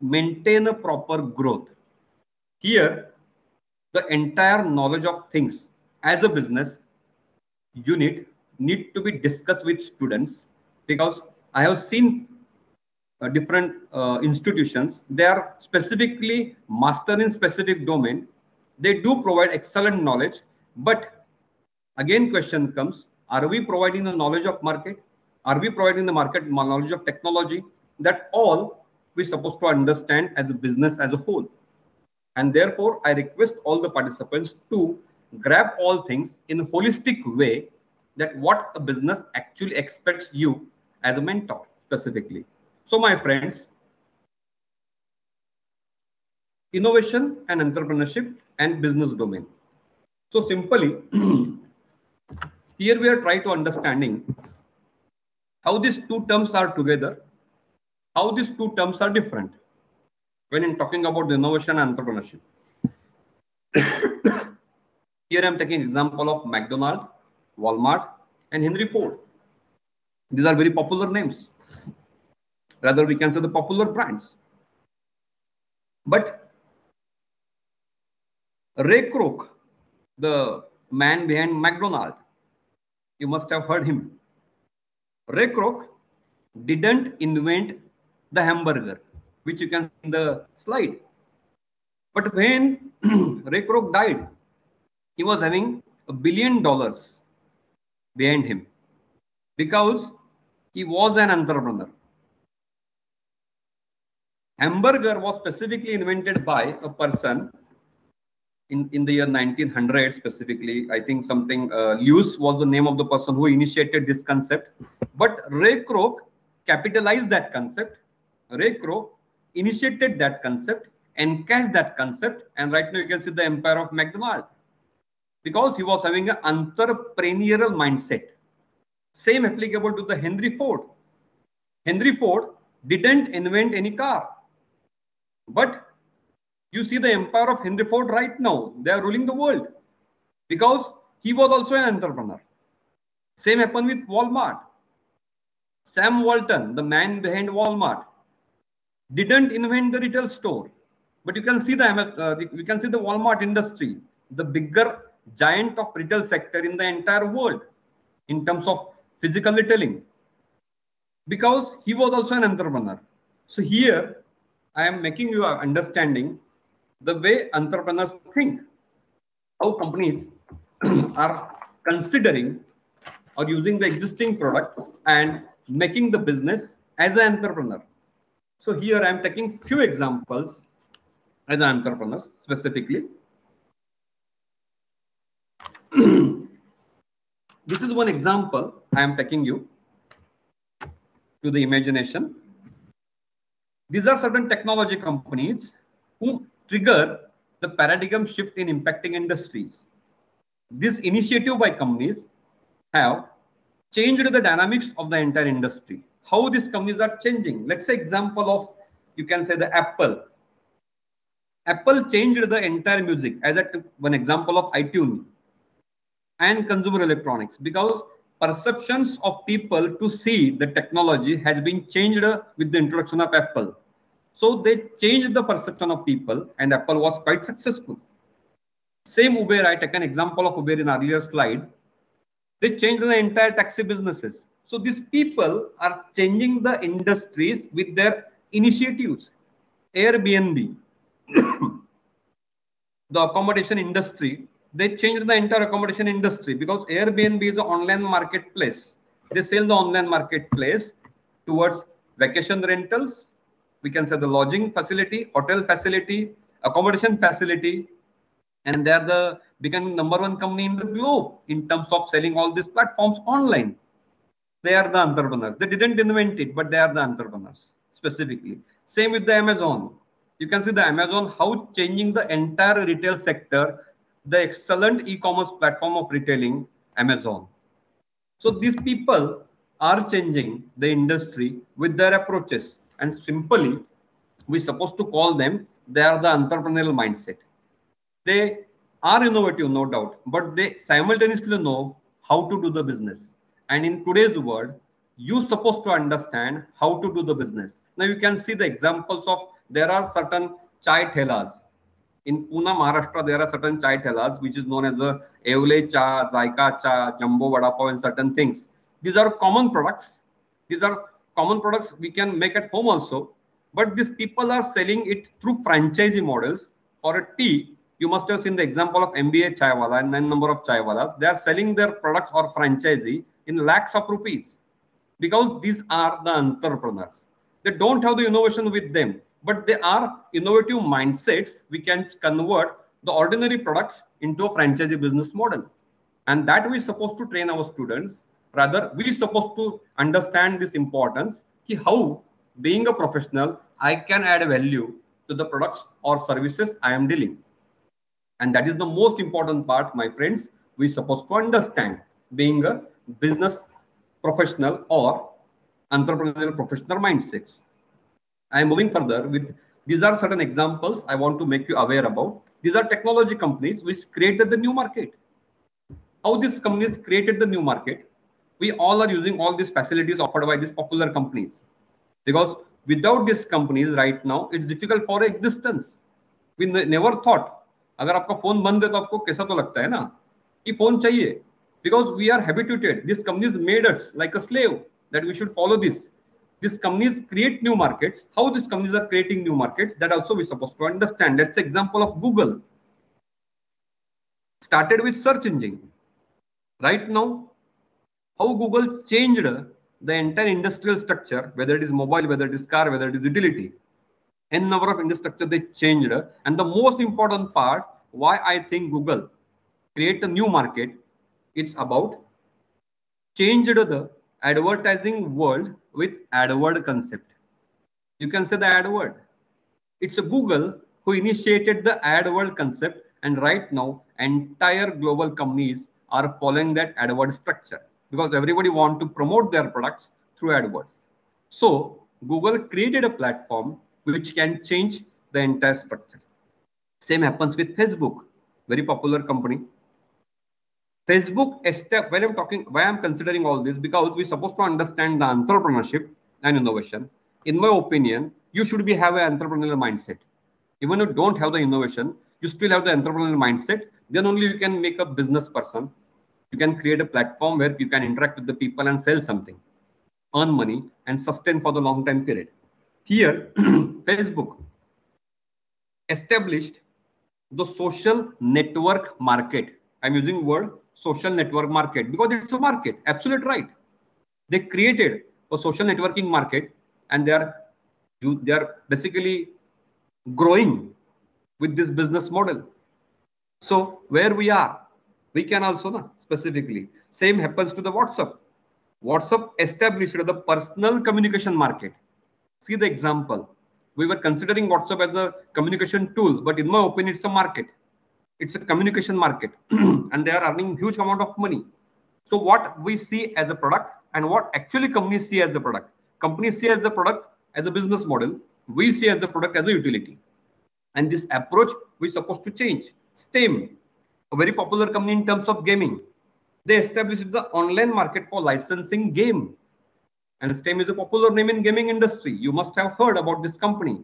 maintain a proper growth. Here, the entire knowledge of things as a business unit need to be discussed with students, because I have seen different institutions, they are specifically master in specific domain. They do provide excellent knowledge, but again question comes, are we providing the knowledge of market? Are we providing the market knowledge of technology? That all we're supposed to understand as a business as a whole. And therefore, I request all the participants to grab all things in a holistic way, that what a business actually expects you as a mentor specifically. So my friends, innovation and entrepreneurship and business domain. So simply, here we are trying to understanding how these two terms are together, how these two terms are different when in talking about the innovation and entrepreneurship. Here I'm taking example of McDonald's, Walmart, and Henry Ford. These are very popular names. Rather, we can say the popular brands. But Ray Kroc, the man behind McDonald's, you must have heard him. Ray Kroc didn't invent the hamburger, which you can see in the slide. But when Ray Kroc died, he was having $1 billion behind him because he was an entrepreneur. Hamburger was specifically invented by a person in the year 1900 specifically. I think something Lewis was the name of the person who initiated this concept. But Ray Kroc capitalized that concept. Ray Kroc initiated that concept, encashed that concept, and right now you can see the empire of McDonald's, because he was having an entrepreneurial mindset. Same applicable to the Henry Ford. Henry Ford didn't invent any car, but you see the empire of Henry Ford right now. They are ruling the world because he was also an entrepreneur. Same happened with Walmart. Sam Walton, the man behind Walmart, didn't invent the retail store, but you can see we can see the Walmart industry, the bigger giant of retail sector in the entire world in terms of physical retailing, because he was also an entrepreneur. So here I am making you understanding the way entrepreneurs think, how companies are considering or using the existing product and making the business as an entrepreneur. So here I am taking few examples as an entrepreneur specifically. This is one example I am taking you to the imagination. These are certain technology companies who trigger the paradigm shift in impacting industries. This initiative by companies have changed the dynamics of the entire industry. How these companies are changing. Let's say example of, you can say the Apple. Apple changed the entire music as one example of iTunes and consumer electronics, because perceptions of people to see the technology has been changed with the introduction of Apple. So they changed the perception of people and Apple was quite successful. Same Uber, I take an example of Uber in earlier slide. They changed the entire taxi businesses. So these people are changing the industries with their initiatives. Airbnb, the accommodation industry, they changed the entire accommodation industry because Airbnb is an online marketplace. They sell the online marketplace towards vacation rentals. We can say the lodging facility, hotel facility, accommodation facility, and they are becoming #1 company in the globe in terms of selling all these platforms online. They are the entrepreneurs. They didn't invent it, but they are the entrepreneurs specifically. Same with the Amazon. You can see the Amazon, how changing the entire retail sector, the excellent e-commerce platform of retailing, Amazon. So these people are changing the industry with their approaches, and simply we're supposed to call them, they are the entrepreneurial mindset. They are innovative, no doubt, but they simultaneously know how to do the business. And in today's world, you're supposed to understand how to do the business. Now you can see the examples of, there are certain chai thellas. In Pune, Maharashtra, there are certain chai thellas, which is known as the Evle Cha, Zaika Cha, Jumbo Vada Pav, and certain things. These are common products. These are common products we can make at home also. But these people are selling it through franchisee models. For a tea, you must have seen the example of MBA Chaiwala and then number of Chaiwalas. They are selling their products or franchisee in lakhs of rupees, because these are the entrepreneurs. They don't have the innovation with them, but they are innovative mindsets. We can convert the ordinary products into a franchisee business model. And that we're supposed to train our students. Rather, we're supposed to understand this importance, how being a professional, I can add value to the products or services I am dealing. And that is the most important part, my friends. We're supposed to understand being a business professional or entrepreneurial professional mindsets. I am moving further with, these are certain examples I want to make you aware about. These are technology companies which created the new market. How these companies created the new market? We all are using all these facilities offered by these popular companies, because without these companies right now, it's difficult for existence. We never thought, अगर आपका phone बंद है तो आपको कैसा तो लगता है ना कि फोन चाहिए, because we are habituated. These companies made us like a slave that we should follow this. These companies create new markets. How these companies are creating new markets, that also we're supposed to understand. Let's say example of Google. Started with search engine. Right now, how Google changed the entire industrial structure, whether it is mobile, whether it is car, whether it is utility. N number of infrastructure they changed. And the most important part, why I think Google create a new market, it's about changed the advertising world with AdWord concept. You can say the AdWord. It's a Google who initiated the AdWord concept, and right now entire global companies are following that AdWord structure, because everybody want to promote their products through AdWords. So Google created a platform which can change the entire structure. Same happens with Facebook, very popular company. Facebook step, when I'm talking, why I'm considering all this, because we're supposed to understand the entrepreneurship and innovation. In my opinion, you should have an entrepreneurial mindset. Even if you don't have the innovation, you still have the entrepreneurial mindset. Then only you can make a business person. You can create a platform where you can interact with the people and sell something, earn money, and sustain for the long time period. Here, Facebook established the social network market. I'm using word social network market because it's a market. Absolute right. They created a social networking market, and they are basically growing with this business model. So where we are, we can also specifically same happens to the WhatsApp. WhatsApp established the personal communication market. See the example. We were considering WhatsApp as a communication tool, but in my opinion, it's a market. It's a communication market, and they are earning huge amount of money. So what we see as a product and what actually companies see as a product. Companies see as a product as a business model. We see as a product as a utility. And this approach we're supposed to change. STEM, a very popular company in terms of gaming. They established the online market for licensing game. And STEM is a popular name in gaming industry. You must have heard about this company.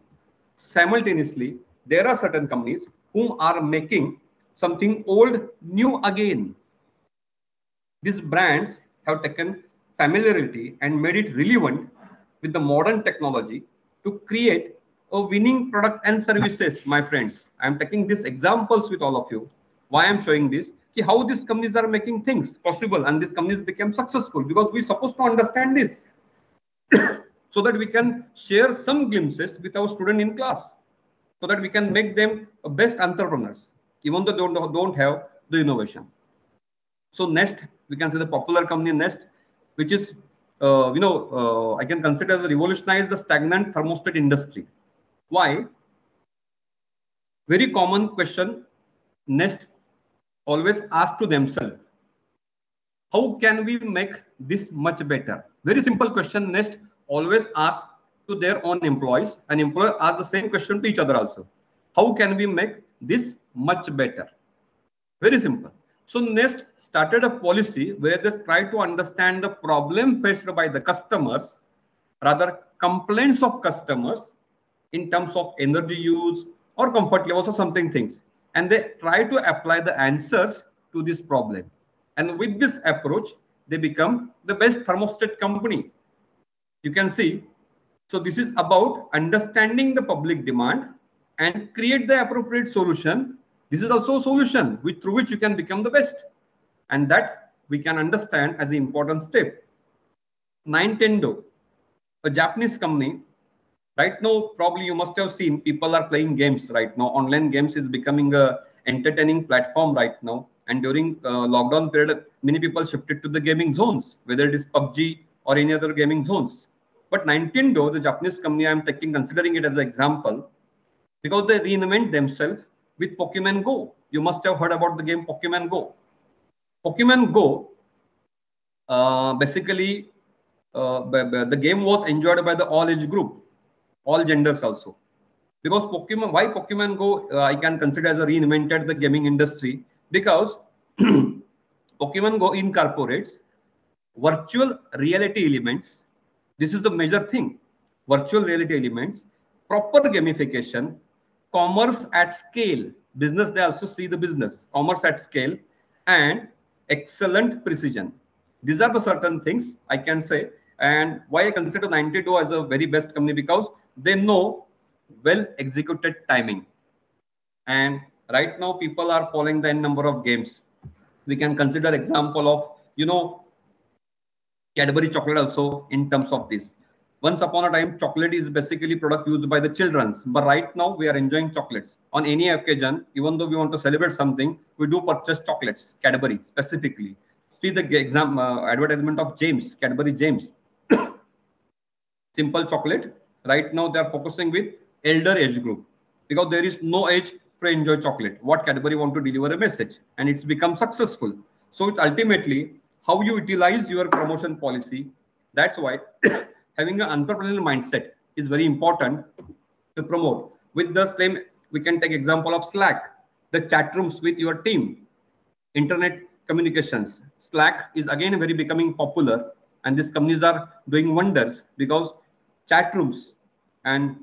Simultaneously, there are certain companies whom are making something old new again. These brands have taken familiarity and made it relevant with the modern technology to create a winning product and services, my friends. I'm taking these examples with all of you. Why I'm showing this? How these companies are making things possible and these companies became successful, because we're supposed to understand this so that we can share some glimpses with our student in class, so that we can make them best entrepreneurs, even though they don't have the innovation. So next, we can see the popular company Nest, which is, I can consider as revolutionize the stagnant thermostat industry. Why? Very common question Nest always ask to themselves. How can we make this much better? Very simple question Nest always ask to their own employees, and employees ask the same question to each other also. How can we make this much better? Very simple. So Nest started a policy where they try to understand the problem faced by the customers, rather complaints of customers in terms of energy use or comfort levels or something things. And they try to apply the answers to this problem. And with this approach, they become the best thermostat company. You can see. So this is about understanding the public demand and create the appropriate solution. This is also a solution through which you can become the best. And that we can understand as an important step. Nintendo, a Japanese company. Right now, probably you must have seen people are playing games right now. Online games is becoming a entertaining platform right now. And during lockdown period, many people shifted to the gaming zones, whether it is PUBG or any other gaming zones. But Nintendo, the Japanese company, I'm considering it as an example, because they reinvent themselves with Pokemon Go. You must have heard about the game Pokemon Go. Pokemon Go, basically, the game was enjoyed by the all age group, all genders also. Because why Pokemon Go, I can consider as a reinvented the gaming industry, because Pokemon Go incorporates virtual reality elements. This is the major thing. Virtual reality elements, proper gamification, commerce at scale. Business, they also see the business. Commerce at scale and excellent precision. These are the certain things I can say. And why I consider Nintendo as a very best company, because they know well executed timing. And right now people are following the n number of games. We can consider example of, Cadbury chocolate also in terms of this. Once upon a time, chocolate is basically product used by the childrens. But right now we are enjoying chocolates. On any occasion, even though we want to celebrate something, we do purchase chocolates, Cadbury specifically. See the advertisement of James, Cadbury James. Simple chocolate. Right now they are focusing with elder age group, because there is no age to enjoy chocolate. What Cadbury want to deliver a message, and it's become successful. So it's ultimately how you utilize your promotion policy. That's why having an entrepreneurial mindset is very important to promote. With the same, we can take example of Slack, the chat rooms with your team, internet communications. Slack is again very becoming popular, and these companies are doing wonders because chat rooms, and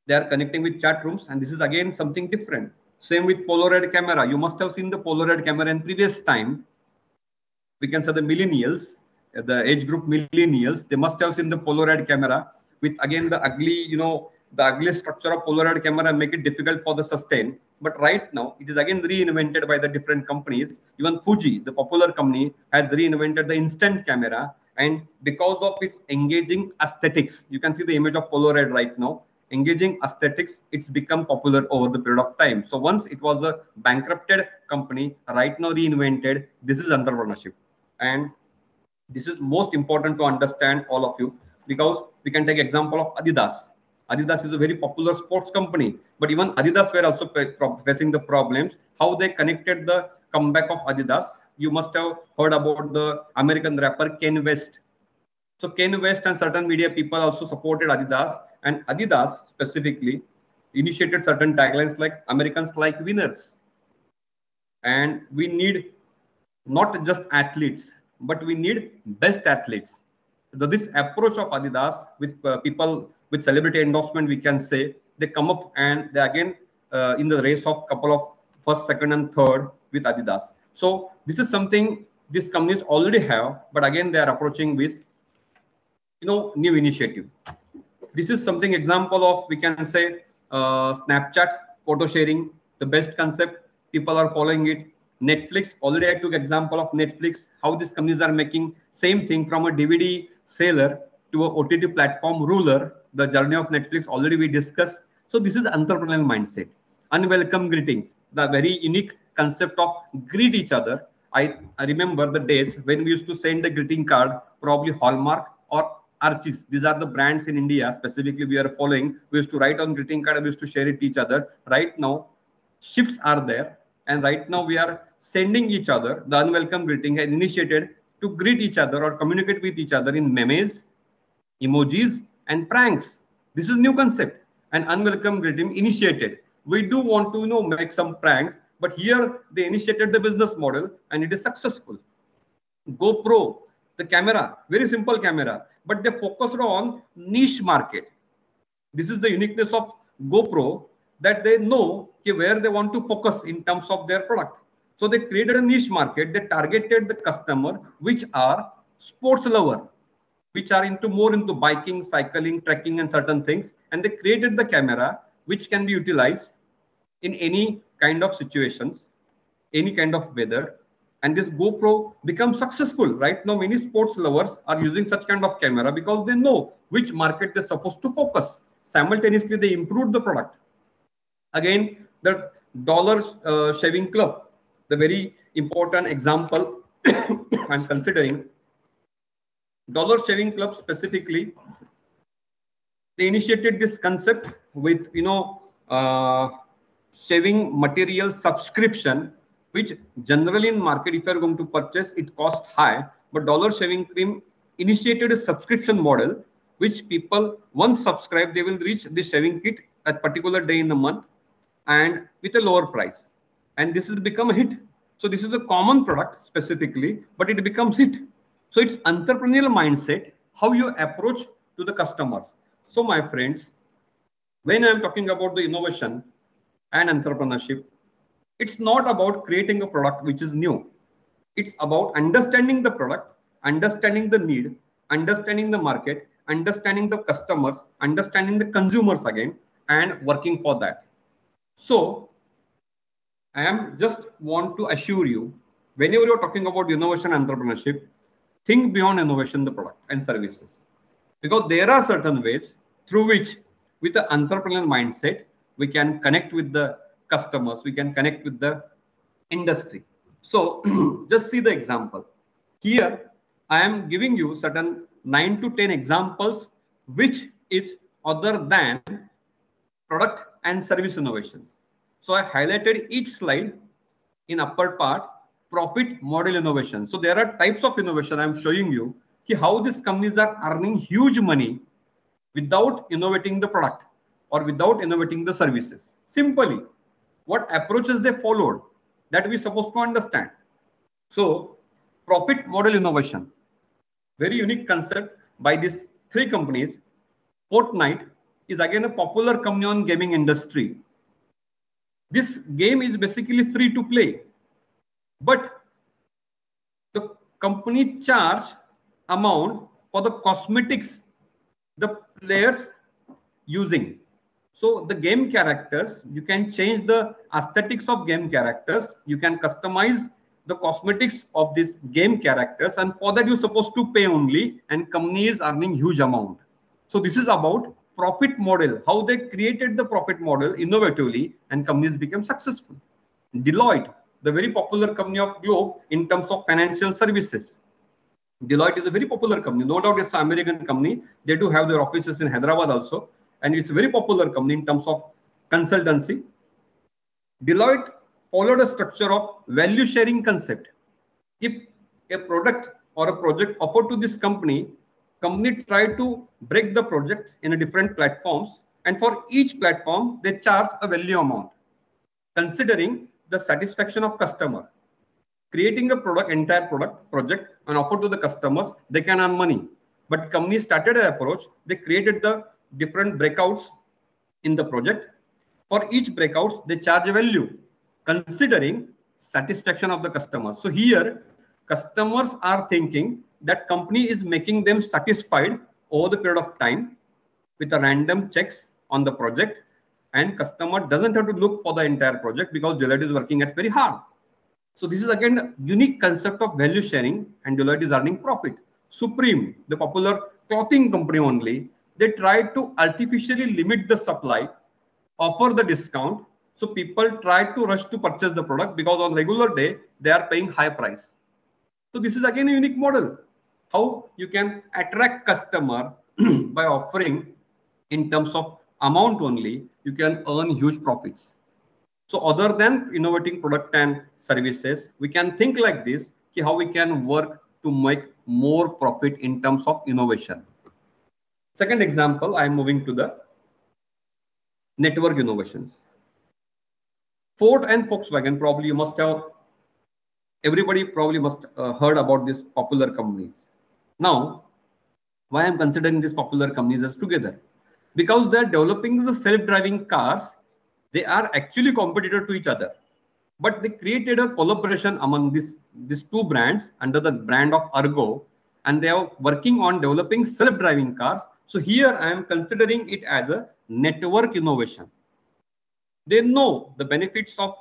they are connecting with chat rooms, and this is again something different. Same with Polaroid camera. You must have seen the Polaroid camera in previous time. We can say the millennials, the age group millennials, they must have seen the Polaroid camera with again the ugly, the ugly structure of Polaroid camera and make it difficult for the sustain. But right now, it is again reinvented by the different companies. Even Fuji, the popular company, has reinvented the instant camera. And because of its engaging aesthetics, you can see the image of Polaroid right now. Engaging aesthetics, it's become popular over the period of time. So once it was a bankrupted company, right now reinvented. This is entrepreneurship. And this is most important to understand, all of you, because we can take example of Adidas. Adidas is a very popular sports company, but even Adidas were also facing the problems. How they connected the comeback of Adidas? You must have heard about the American rapper Kanye West. So Kanye West and certain media people also supported Adidas, and Adidas specifically initiated certain taglines like Americans like winners. And we need not just athletes, but we need best athletes. So this approach of Adidas with people with celebrity endorsement, we can say, they come up and they again in the race of couple of first, second, and third with Adidas. So this is something these companies already have, but again they are approaching with new initiative. This is something example of, we can say, Snapchat photo sharing, the best concept. People are following it. Netflix, already I took example of Netflix, how these companies are making same thing from a DVD seller to a OTT platform ruler. The journey of Netflix already we discussed. So this is entrepreneurial mindset. Unwelcome greetings, the very unique concept of greet each other. I remember the days when we used to send a greeting card, probably Hallmark or Archie's. These are the brands in India specifically we are following. We used to write on greeting card and we used to share it to each other. Right now, shifts are there. And right now we are sending each other the unwelcome greeting has initiated to greet each other or communicate with each other in memes, emojis, and pranks. This is new concept. An unwelcome greeting initiated. We do want to make some pranks, but here they initiated the business model and it is successful. GoPro, the camera, very simple camera, but they focused on niche market. This is the uniqueness of GoPro, that they know where they want to focus in terms of their product. So they created a niche market. They targeted the customer, which are sports lover, which are more into biking, cycling, trekking, and certain things. And they created the camera, which can be utilized in any kind of situations, any kind of weather. And this GoPro becomes successful. Right now, many sports lovers are using such kind of camera because they know which market they're supposed to focus. Simultaneously, they improved the product. Again, the Dollar Shaving Club, the very important example I'm considering. Dollar Shaving Club specifically, they initiated this concept with shaving material subscription, which generally in market, if you are going to purchase, it costs high. But Dollar Shaving Cream initiated a subscription model, which people once subscribe, they will reach the shaving kit at particular day in the month and with a lower price. And this has become a hit. So this is a common product specifically, but it becomes hit. So it's entrepreneurial mindset, how you approach to the customers. So my friends, when I'm talking about the innovation and entrepreneurship, it's not about creating a product which is new. It's about understanding the product, understanding the need, understanding the market, understanding the customers, understanding the consumers again, and working for that. So I am just want to assure you, whenever you're talking about innovation and entrepreneurship, think beyond innovation, the product and services. Because there are certain ways through which, with the entrepreneurial mindset, we can connect with the customers, we can connect with the industry. So just see the example. Here, I am giving you certain 9 to 10 examples, which is other than product and service innovations. So I highlighted each slide in upper part, profit model innovation. So there are types of innovation I'm showing you how these companies are earning huge money without innovating the product or without innovating the services. Simply, what approaches they followed, that we're supposed to understand. So profit model innovation, very unique concept by these three companies. Fortnite is again a popular company on gaming industry. This game is basically free to play, but the company charge amount for the cosmetics the players using. So the game characters, you can change the aesthetics of game characters. You can customize the cosmetics of these game characters, and for that you're supposed to pay only, and company is earning huge amount. So this is about profit model, how they created the profit model innovatively, and companies became successful. Deloitte, the very popular company of globe in terms of financial services. Deloitte is a very popular company. No doubt it's an American company. They do have their offices in Hyderabad also. And it's a very popular company in terms of consultancy. Deloitte followed a structure of value sharing concept. If a product or a project offered to this company tried to break the project in a different platforms, and for each platform, they charge a value amount, considering the satisfaction of customer. Creating a entire project and offer to the customers, they can earn money. But companies started an approach. They created the different breakouts in the project. For each breakouts, they charge a value, considering satisfaction of the customers. So here, customers are thinking that company is making them satisfied over the period of time with a random checks on the project, and customer doesn't have to look for the entire project because Deloitte is working at very hard. So this is again a unique concept of value sharing, and Deloitte is earning profit. Supreme, the popular clothing company only, they tried to artificially limit the supply, offer the discount, so people try to rush to purchase the product because on regular day they are paying high price. So this is again a unique model, how you can attract customer by offering in terms of amount only, you can earn huge profits. So other than innovating product and services, we can think like this, how we can work to make more profit in terms of innovation. Second example, I am moving to the network innovations. Ford and Volkswagen, probably you must have, everybody probably must heard about these popular companies. Now, why I'm considering these popular companies as together? Because they're developing the self-driving cars. They are actually competitor to each other, but they created a collaboration among these two brands under the brand of Argo, and they are working on developing self-driving cars. So here I am considering it as a network innovation. They know the benefits of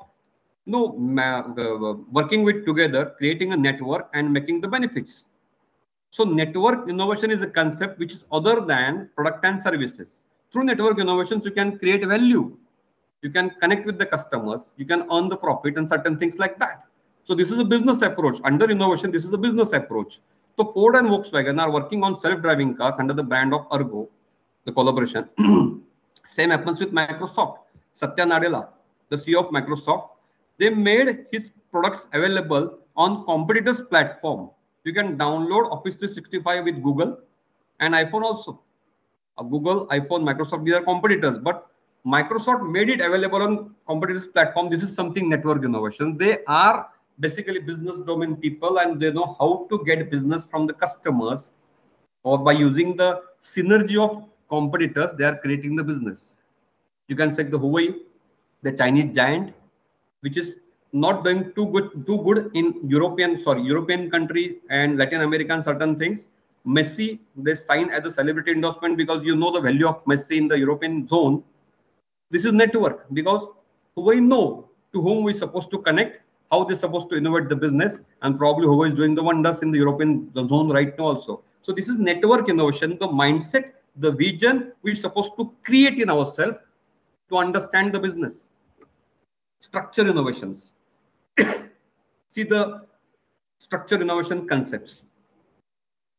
working with together, creating a network and making the benefits. So network innovation is a concept which is other than product and services. Through network innovations, you can create value. You can connect with the customers, you can earn the profit and certain things like that. So this is a business approach. Under innovation, this is a business approach. So Ford and Volkswagen are working on self-driving cars under the brand of Argo, the collaboration. Same happens with Microsoft. Satya Nadella, the CEO of Microsoft, they made his products available on competitors' platform. You can download Office 365 with Google and iPhone also. Google, iPhone, Microsoft, these are competitors, but Microsoft made it available on competitors' platform. This is something network innovation. They are basically business domain people, and they know how to get business from the customers, or by using the synergy of competitors, they are creating the business. You can say the Huawei, the Chinese giant, which is not doing too good in European countries and Latin American certain things. Messi, they signed as a celebrity endorsement because you know the value of Messi in the European zone. This is network because Huawei know to whom we're supposed to connect, how they're supposed to innovate the business, and probably Huawei is doing the wonders in the European zone right now also. So this is network innovation, the mindset, the vision we're supposed to create in ourselves to understand the business. Structure innovations. See the structure innovation concepts.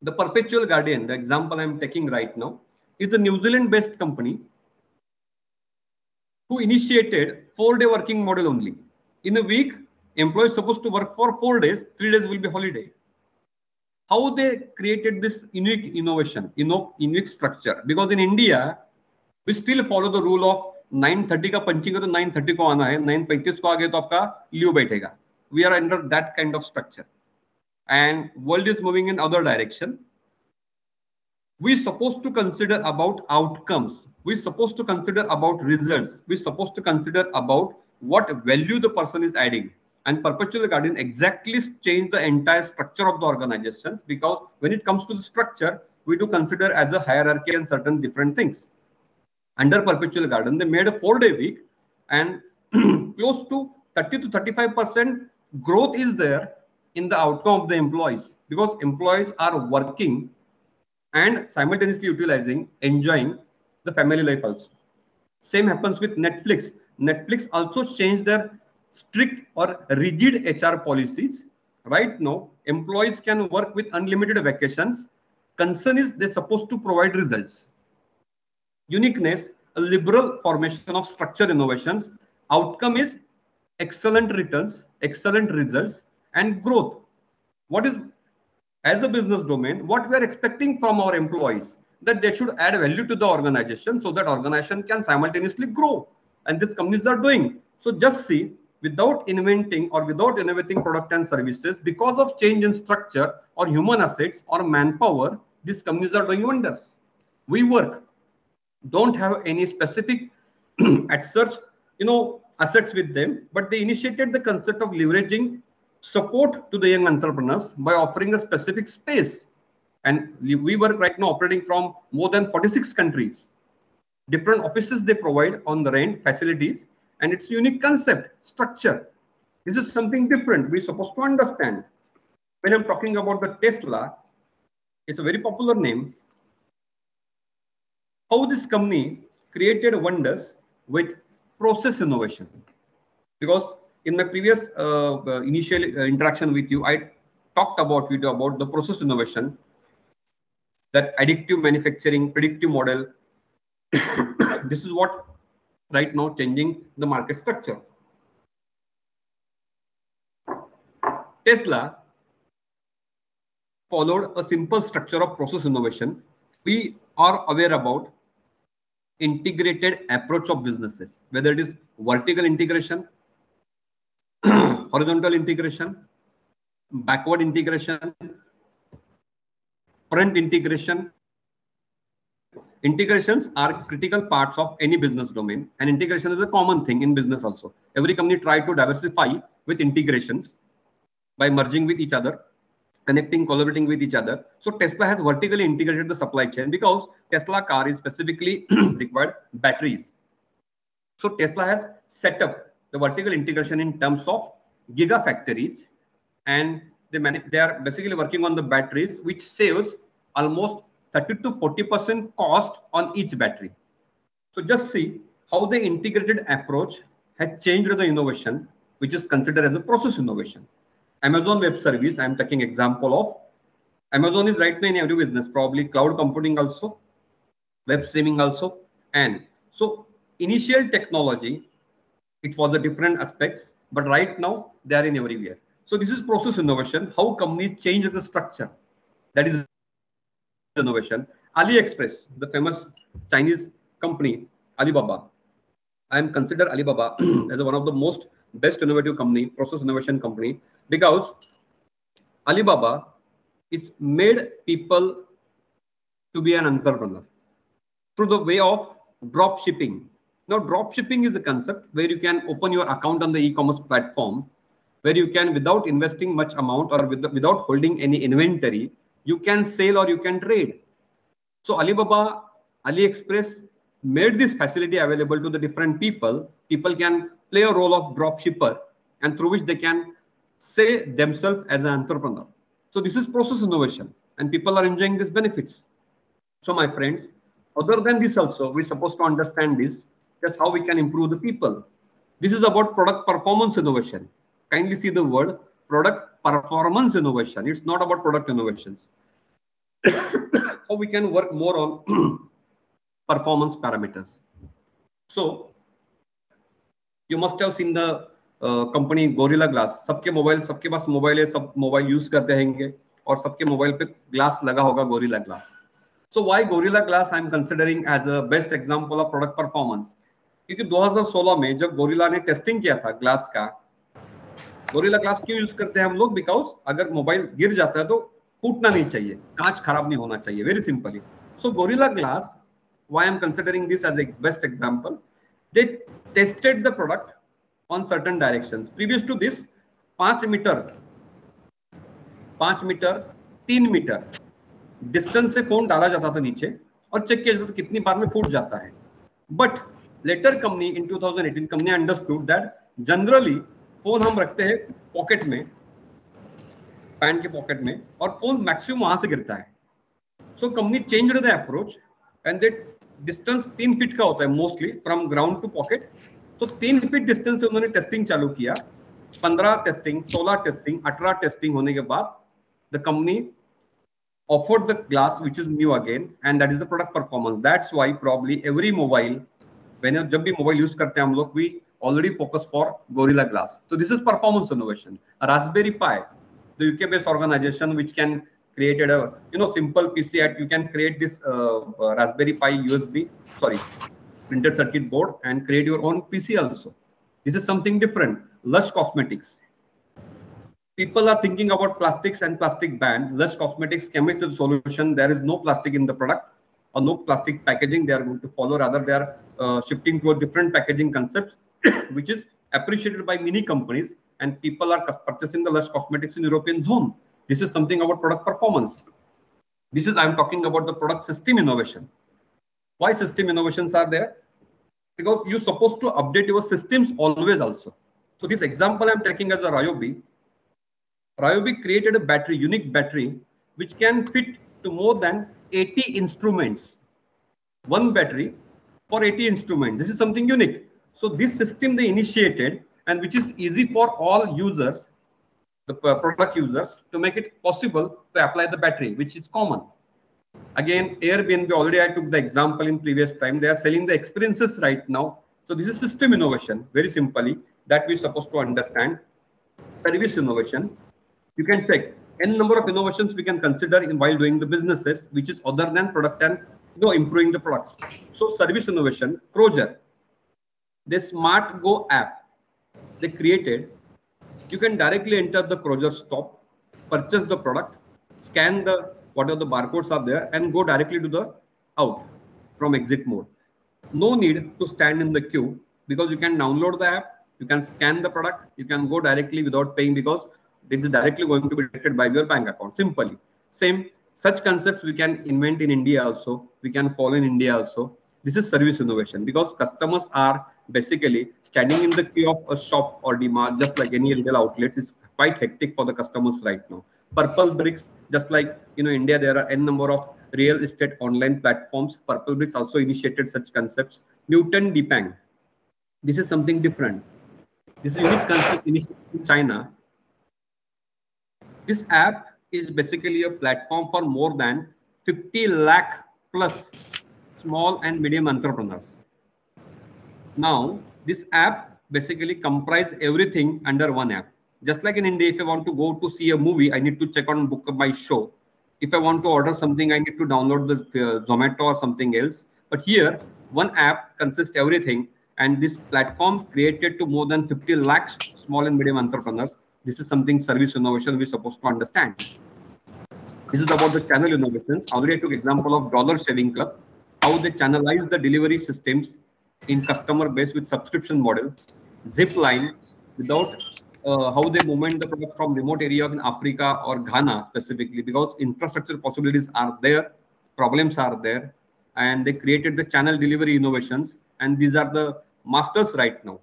The Perpetual Guardian, the example I'm taking right now, is a New Zealand-based company who initiated 4-day working model only. In a week, employees supposed to work for 4 days, 3 days will be holiday. How they created this unique innovation, unique structure? Because in India, we still follow the rule of 9:30 का punching है तो 9:30 को आना है, 9:35 को आ गए तो आपका लीव बैठेगा. We are under that kind of structure. and world is moving in other direction, we're supposed to consider about outcomes. We're supposed to consider about results. We're supposed to consider about what value the person is adding. And perpetual guardian exactly change the entire structure of the organizations, because when it comes to the structure, we do consider as a hierarchy and certain different things. Under perpetual guardian, they made a 4-day week, and close to 30 to 35% growth is there in the outcome of the employees, because employees are working and simultaneously utilizing, enjoying the family life also. Same happens with Netflix. Netflix also changed their strict or rigid HR policies. Right now, employees can work with unlimited vacations. Concern is they're supposed to provide results. Uniqueness, a liberal formation of structure innovations. Outcome is excellent returns, excellent results, and growth. What is, as a business domain, what we are expecting from our employees, that they should add value to the organization so that organization can simultaneously grow. And these companies are doing. So just see, without inventing or without innovating product and services, because of change in structure or human assets or manpower, these companies are doing wonders. WeWork don't have any specific at search, assets with them, but they initiated the concept of leveraging support to the young entrepreneurs by offering a specific space. And WeWork right now operating from more than 46 countries. Different offices they provide on the rent, facilities, and it's a unique concept, structure. This is something different we're supposed to understand. When I'm talking about the Tesla, it's a very popular name. How this company created wonders with process innovation. Because in my previous initial interaction with you, I talked about the process innovation, that additive manufacturing, predictive model. This is what right now changing the market structure. Tesla followed a simple structure of process innovation. We are aware about integrated approach of businesses, whether it is vertical integration, horizontal integration, backward integration, front integration. Integrations are critical parts of any business domain, and integration is a common thing in business also. Every company tries to diversify with integrations by merging with each other, connecting, collaborating with each other. So Tesla has vertically integrated the supply chain, because Tesla car is specifically required batteries. So Tesla has set up the vertical integration in terms of gigafactories, and they are basically working on the batteries, which saves almost 30 to 40% cost on each battery. So just see how the integrated approach has changed the innovation, which is considered as a process innovation. Amazon Web Service, I'm taking example of. Amazon is right now in every business, probably cloud computing also, web streaming also. And so initial technology, it was a different aspects, but right now they are in everywhere. So this is process innovation, how companies change the structure. That is innovation. AliExpress, the famous Chinese company, Alibaba. I am considered Alibaba as one of the most best innovative company, process innovation company, because Alibaba is made people to be an entrepreneur through the way of drop shipping. Now, drop shipping is a concept where you can open your account on the e-commerce platform, where you can, without investing much amount or without holding any inventory, you can sell or you can trade. So Alibaba, AliExpress made this facility available to the different people. People can play a role of drop shipper, and through which they can say themselves as an entrepreneur. So this is process innovation, and people are enjoying these benefits. So my friends, other than this also, we're supposed to understand this, just how we can improve the people. This is about product performance innovation. Kindly see the word product performance innovation. It's not about product innovations. How we can work more on performance parameters. So you must have seen the company Gorilla Glass. सबके पास mobile है, सब mobile use करते हैं और सबके mobile पे glass लगा होगा Gorilla Glass. So why Gorilla Glass I am considering as a best example of product performance? क्योंकि 2016 में जब Gorilla ने टेस्टिंग किया था ग्लास का, गोरिल्ला ग्लास क्यों यूज करते हैं हम लोग? बिकॉज अगर मोबाइल गिर जाता है तो टूटना नहीं चाहिए, कांच खराब नहीं होना चाहिए, very simply. So gorilla glass, why I'm considering this as a best example, they tested the product on certain directions. Previous to this, 5 metre 3 metre distance से फोन डाला जाता था नीचे और चेक किया जाता था कितनी बार में फूट जाता है. But later company in 2018 company understood that generally phone हम रखते हैं पॉकेट में, पैंट के पॉकेट में, और फोन मैक्सिमम वहां से गिरता है. So company changed the approach and that distance 3 feet का होता है mostly from ground to pocket. तो 3 फीट डिस्टेंस से उन्होंने टेस्टिंग चालू किया. 15 टेस्टिंग, 16 टेस्टिंग, 18 टेस्टिंग होने के बाद the company offered the glass which is new again, and that is the product performance. That's why probably every mobile, when जब भी mobile use करते हैं हम लोग, we already focus for Gorilla Glass. So this is performance innovation. Raspberry Pi, the UK-based organization which can create a simple PC at, you can create this Raspberry Pi printed circuit board and create your own PC also. This is something different. Lush Cosmetics. People are thinking about plastics and plastic ban. Lush Cosmetics came with the solution. There is no plastic in the product or no plastic packaging. They are going to follow, rather they are shifting to a different packaging concept, which is appreciated by many companies, and people are purchasing the Lush Cosmetics in European zone. This is something about product performance. This is, I'm talking about the product system innovation. Why system innovations are there? Because you're supposed to update your systems always also. So this example I'm taking as a Ryobi. Ryobi created a battery, unique battery, which can fit to more than 80 instruments. One battery for 80 instruments. This is something unique. So this system they initiated, and which is easy for all users, the product users, to make it possible to apply the battery, which is common. Again, Airbnb, already I took the example in previous time. They are selling the experiences right now. So this is system innovation, very simply, that we're supposed to understand. Service innovation. You can check n number of innovations we can consider in while doing the businesses, which is other than product and improving the products. So service innovation, Croger, the Smart Go app they created. You can directly enter the Croger stop, purchase the product, scan the whatever the barcodes are there, and go directly to the out from exit mode. No need to stand in the queue, because you can download the app, you can scan the product, you can go directly without paying, because it is directly going to be deducted by your bank account. Simply. Same such concepts we can invent in India also. We can follow in India also. This is service innovation, because customers are basically standing in the queue of a shop or DMart, just like any retail outlets. It's quite hectic for the customers right now. Purple Bricks, just like India, there are n number of real estate online platforms. Purple Bricks also initiated such concepts. Newton Depang. This is something different. This is a unique concept initiated in China. This app is basically a platform for more than 50 lakh plus small and medium entrepreneurs. Now, this app basically comprises everything under one app. Just like in India, if I want to go to see a movie, I need to check on book my show. If I want to order something, I need to download the Zomato or something else. But here, one app consists everything, and this platform created to more than 50 lakhs small and medium entrepreneurs. This is something service innovation we're supposed to understand. This is about the channel innovations. Already I took example of Dollar Shaving Club, how they channelize the delivery systems in customer base with subscription model. Zipline, without how they movement the product from remote area in Africa or Ghana specifically, because infrastructure possibilities are there, problems are there, and they created the channel delivery innovations, and these are the masters right now.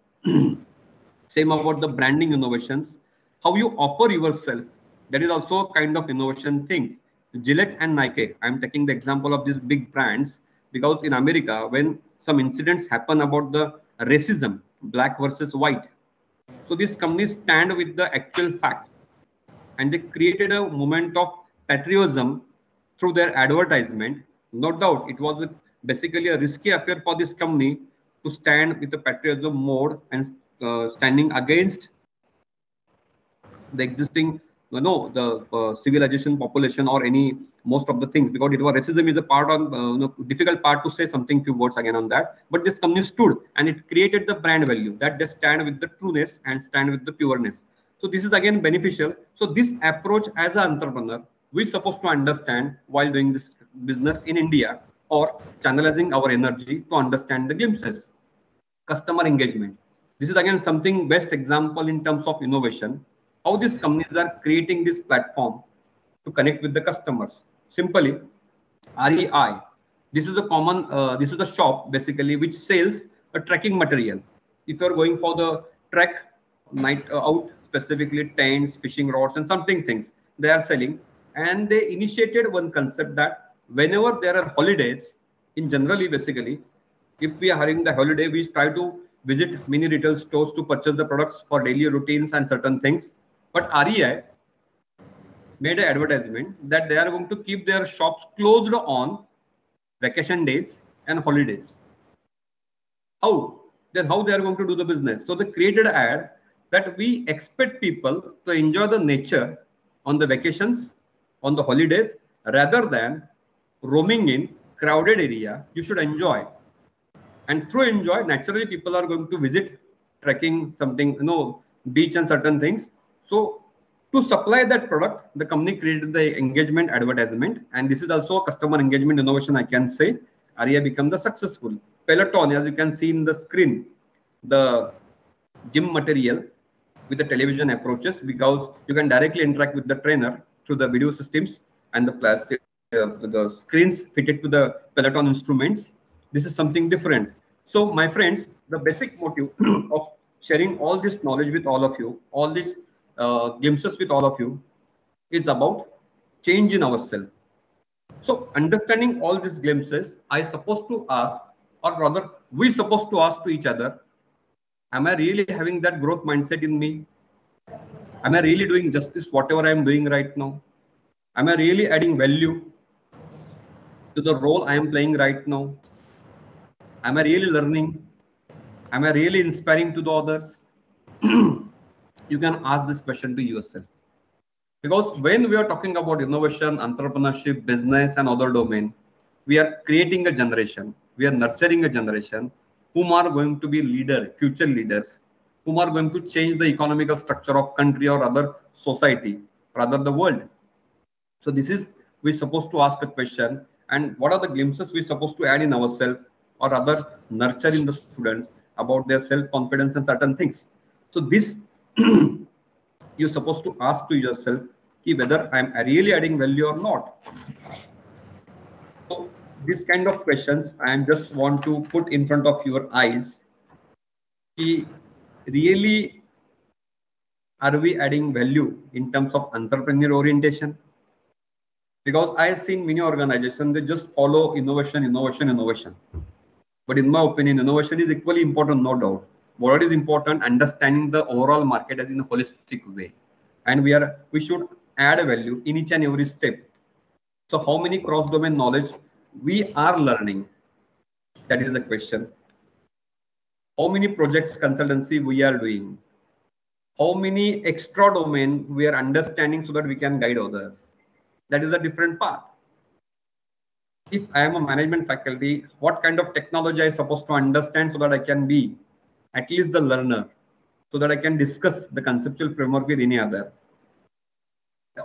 Same about the branding innovations. How you offer yourself, that is also a kind of innovation things. Gillette and Nike, I'm taking the example of these big brands, because in America, when some incidents happen about the racism, black versus white, so these companies stand with the actual facts, and they created a movement of patriotism through their advertisement. No doubt, it was basically a risky affair for this company to stand with the patriotism mode and standing against the existing, the civilization population or most of the things, because it was racism is a part of difficult part to say something few words again on that. But this company stood, and it created the brand value that they stand with the trueness and stand with the pureness. So this is again beneficial. So this approach as an entrepreneur, we're supposed to understand while doing this business in India, or channelizing our energy to understand the glimpses. Customer engagement. This is again something best example in terms of innovation, how these companies are creating this platform to connect with the customers. Simply, REI. This is a common, this is a shop basically which sells a trekking material. If you're going for the trek night out, specifically tents, fishing rods, and something things they are selling. And they initiated one concept that whenever there are holidays, in generally basically, if we are having the holiday, we try to visit many retail stores to purchase the products for daily routines and certain things. But REI made an advertisement that they are going to keep their shops closed on vacation days and holidays. How? Then how they are going to do the business? So they created an ad that we expect people to enjoy the nature on the vacations, on the holidays, rather than roaming in crowded area. You should enjoy. And through enjoy, naturally people are going to visit trekking, something, beach and certain things. So to supply that product, the company created the engagement advertisement, and this is also a customer engagement innovation, I can say. REI become the successful. Peloton, as you can see in the screen, the gym material with the television approaches, because you can directly interact with the trainer through the video systems and the plastic, the screens fitted to the Peloton instruments. This is something different. So my friends, the basic motive of sharing all this knowledge with all of you, all these glimpses with all of you, is about change in ourselves. So understanding all these glimpses, I supposed to ask, or rather we supposed to ask to each other, am I really having that growth mindset in me? Am I really doing justice whatever I am doing right now? Am I really adding value to the role I am playing right now? Am I really learning? Am I really inspiring to the others? You can ask this question to yourself. Because when we are talking about innovation, entrepreneurship, business, and other domain, we are creating a generation. We are nurturing a generation whom are going to be future leaders, whom are going to change the economical structure of country or other society, rather the world. So this is, we're supposed to ask a question, and what are the glimpses we're supposed to add in ourselves, or rather nurture in the students about their self-confidence and certain things. So this you're supposed to ask to yourself whether I'm really adding value or not. So this kind of questions I just want to put in front of your eyes. Really, are we adding value in terms of entrepreneur orientation? Because I've seen many organizations, they just follow innovation, innovation, innovation. But in my opinion, innovation is equally important, no doubt. What is important, understanding the overall market as in a holistic way. And we should add a value in each and every step. So how many cross-domain knowledge we are learning? That is the question. How many projects consultancy we are doing? How many extra domain we are understanding so that we can guide others? That is a different part. If I am a management faculty, what kind of technology I supposed to understand so that I can be at least the learner, so that I can discuss the conceptual framework with any other?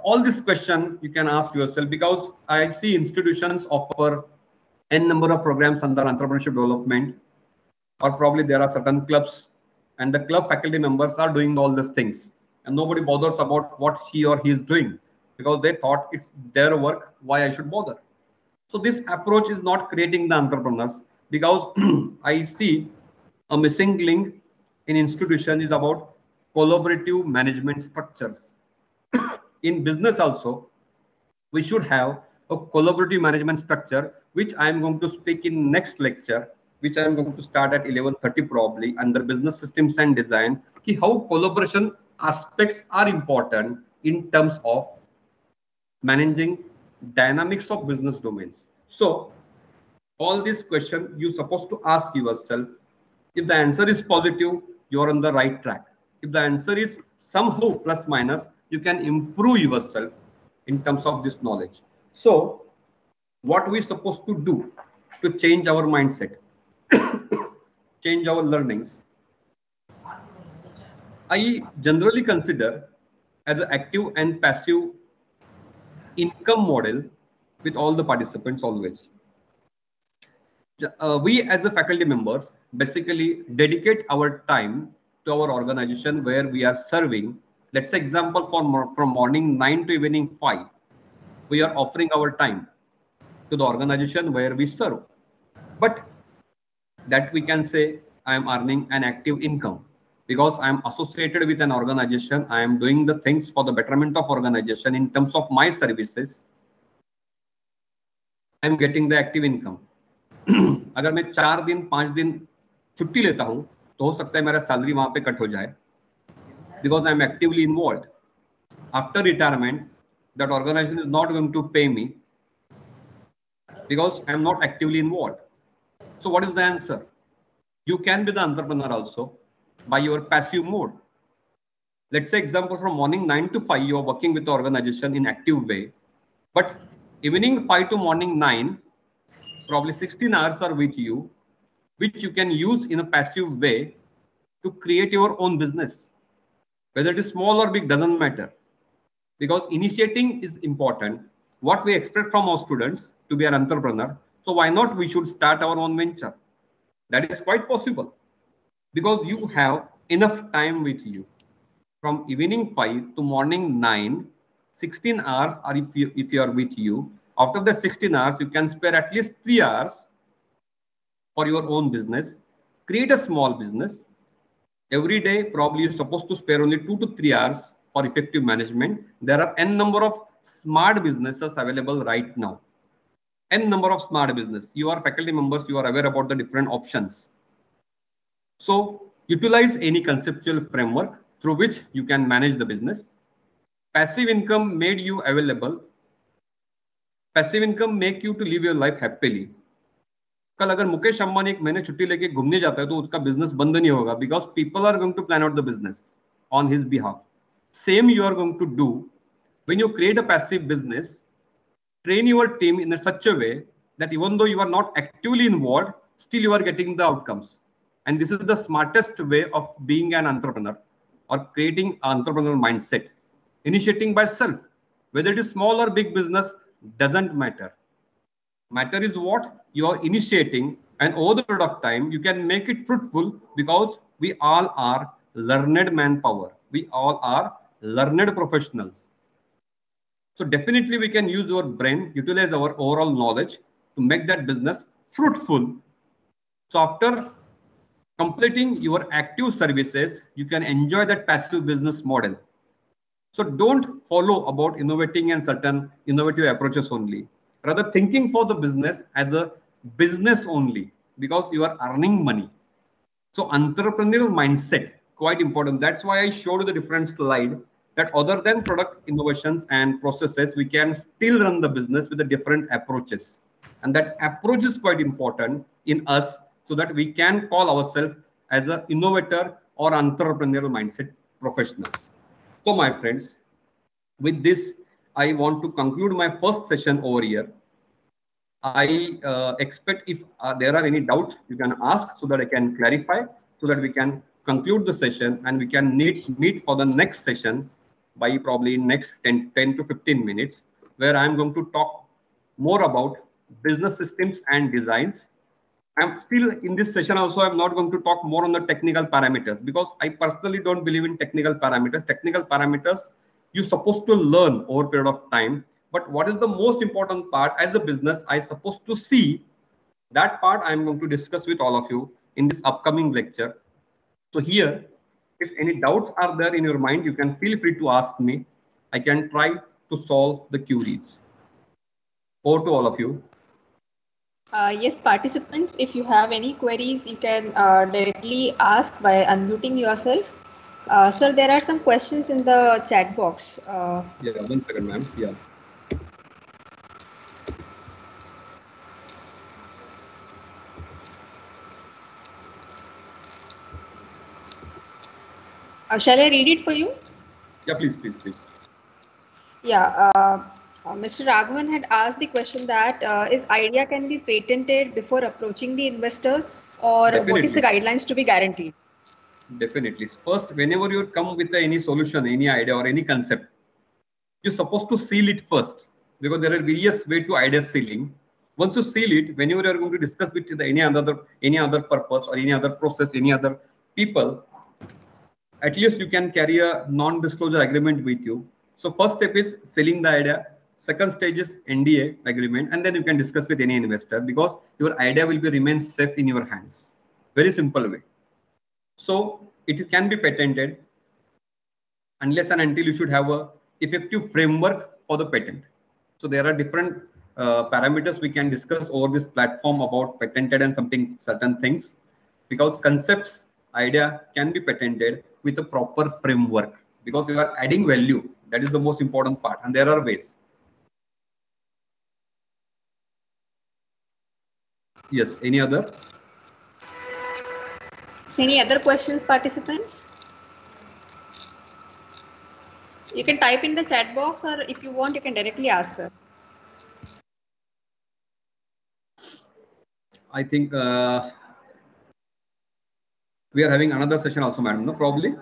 All this question you can ask yourself, because I see institutions offer n number of programs under entrepreneurship development, or probably there are certain clubs, and the club faculty members are doing all these things, and nobody bothers about what she or he is doing, because they thought it's their work, why I should bother? So this approach is not creating the entrepreneurs, because I see a missing link in institution is about collaborative management structures. In business also, we should have a collaborative management structure, which I am going to speak in next lecture, which I am going to start at 11:30 probably, under business systems and design, how collaboration aspects are important in terms of managing dynamics of business domains. So all these questions you're supposed to ask yourself. If the answer is positive, you're on the right track. If the answer is somehow plus minus, you can improve yourself in terms of this knowledge. So what we're supposed to do to change our mindset, change our learnings? I generally consider as an active and passive income model with all the participants always. We as a faculty members basically dedicate our time to our organization where we are serving. Let's say example from morning 9 to evening 5, we are offering our time to the organization where we serve. But that we can say I am earning an active income because I am associated with an organization. I am doing the things for the betterment of organization in terms of my services. I am getting the active income. अगर मैं 4 दिन 5 दिन छुट्टी लेता हूं तो हो सकता है मेरा सैलरी वहां पे कट हो जाए because I am actively involved. After retirement, that organization is not going to pay me because I am not actively involved. So what is the answer? You can be the entrepreneur also by your passive mode. Let's say example from morning 9 to 5, you are working with the organization in active way, but evening 5 to morning 9, probably 16 hours are with you, which you can use in a passive way to create your own business. Whether it is small or big doesn't matter, because initiating is important. What we expect from our students to be an entrepreneur. So why not we should start our own venture? That is quite possible because you have enough time with you. From evening 5 to morning 9, 16 hours are if you are with you. After the 16 hours, you can spare at least 3 hours for your own business. Create a small business. Every day, probably you're supposed to spare only 2 to 3 hours for effective management. There are n number of smart businesses available right now. N number of smart business. You are faculty members, you are aware about the different options. So utilize any conceptual framework through which you can manage the business. Passive income made you available. Passive income make you to live your life happily. कल अगर मुकेश अंबानी एक महीने छुट्टी लेके घूमने जाता है तो उसका बिजनेस बंद नहीं होगा because people are going to plan out the business on his behalf. Same you are going to do when you create a passive business. Train your team in such a way that even though you are not actively involved, still you are getting the outcomes. And this is the smartest way of being an entrepreneur or creating an entrepreneurial mindset. Initiating by self, whether it is small or big business, doesn't matter. Matter is what you are initiating, and over the period of time, you can make it fruitful because we all are learned manpower. We all are learned professionals. So definitely we can use our brain, utilize our overall knowledge to make that business fruitful. So after completing your active services, you can enjoy that passive business model. So don't follow about innovating and certain innovative approaches only. Rather thinking for the business as a business only because you are earning money. So entrepreneurial mindset, quite important. That's why I showed the different slide. That other than product innovations and processes, we can still run the business with the different approaches. And that approach is quite important in us so that we can call ourselves as an innovator or entrepreneurial mindset professionals. So my friends, with this, I want to conclude my first session over here. I expect if there are any doubts, you can ask so that I can clarify, so that we can conclude the session and we can meet for the next session by probably next 10 to 15 minutes, where I'm going to talk more about business systems and designs. I'm still in this session also, I'm not going to talk more on the technical parameters because I personally don't believe in technical parameters. Technical parameters, you're supposed to learn over a period of time. But what is the most important part as a business, I'm supposed to see that part I'm going to discuss with all of you in this upcoming lecture. So here, if any doubts are there in your mind, you can feel free to ask me. I can try to solve the queries. Over to all of you. Yes, participants, if you have any queries, you can directly ask by unmuting yourself. Sir, there are some questions in the chat box. Yeah, 1 second, ma'am. Yeah. Shall I read it for you? Yeah, please. Yeah, Mr. Raghavan had asked the question that is idea can be patented before approaching the investor, or Definitely. what is the guidelines to be guaranteed? Definitely. First, whenever you come with any solution, any idea or any concept, you're supposed to seal it first, because there are various way to idea sealing. Once you seal it, whenever you are going to discuss with any other purpose or any other process, any other people, at least you can carry a non-disclosure agreement with you. So first step is selling the idea. Second stage is NDA agreement, and then you can discuss with any investor, because your idea will be remain safe in your hands. Very simple way. So it can be patented unless and until you should have a effective framework for the patent. So there are different parameters we can discuss over this platform about patented and something certain things, because concepts idea can be patented with a proper framework, because you are adding value. That is the most important part, and there are ways. Yes, any other? Any other questions, participants? You can type in the chat box, or if you want, you can directly ask, sir. I think we are having another session also, madam. No, probably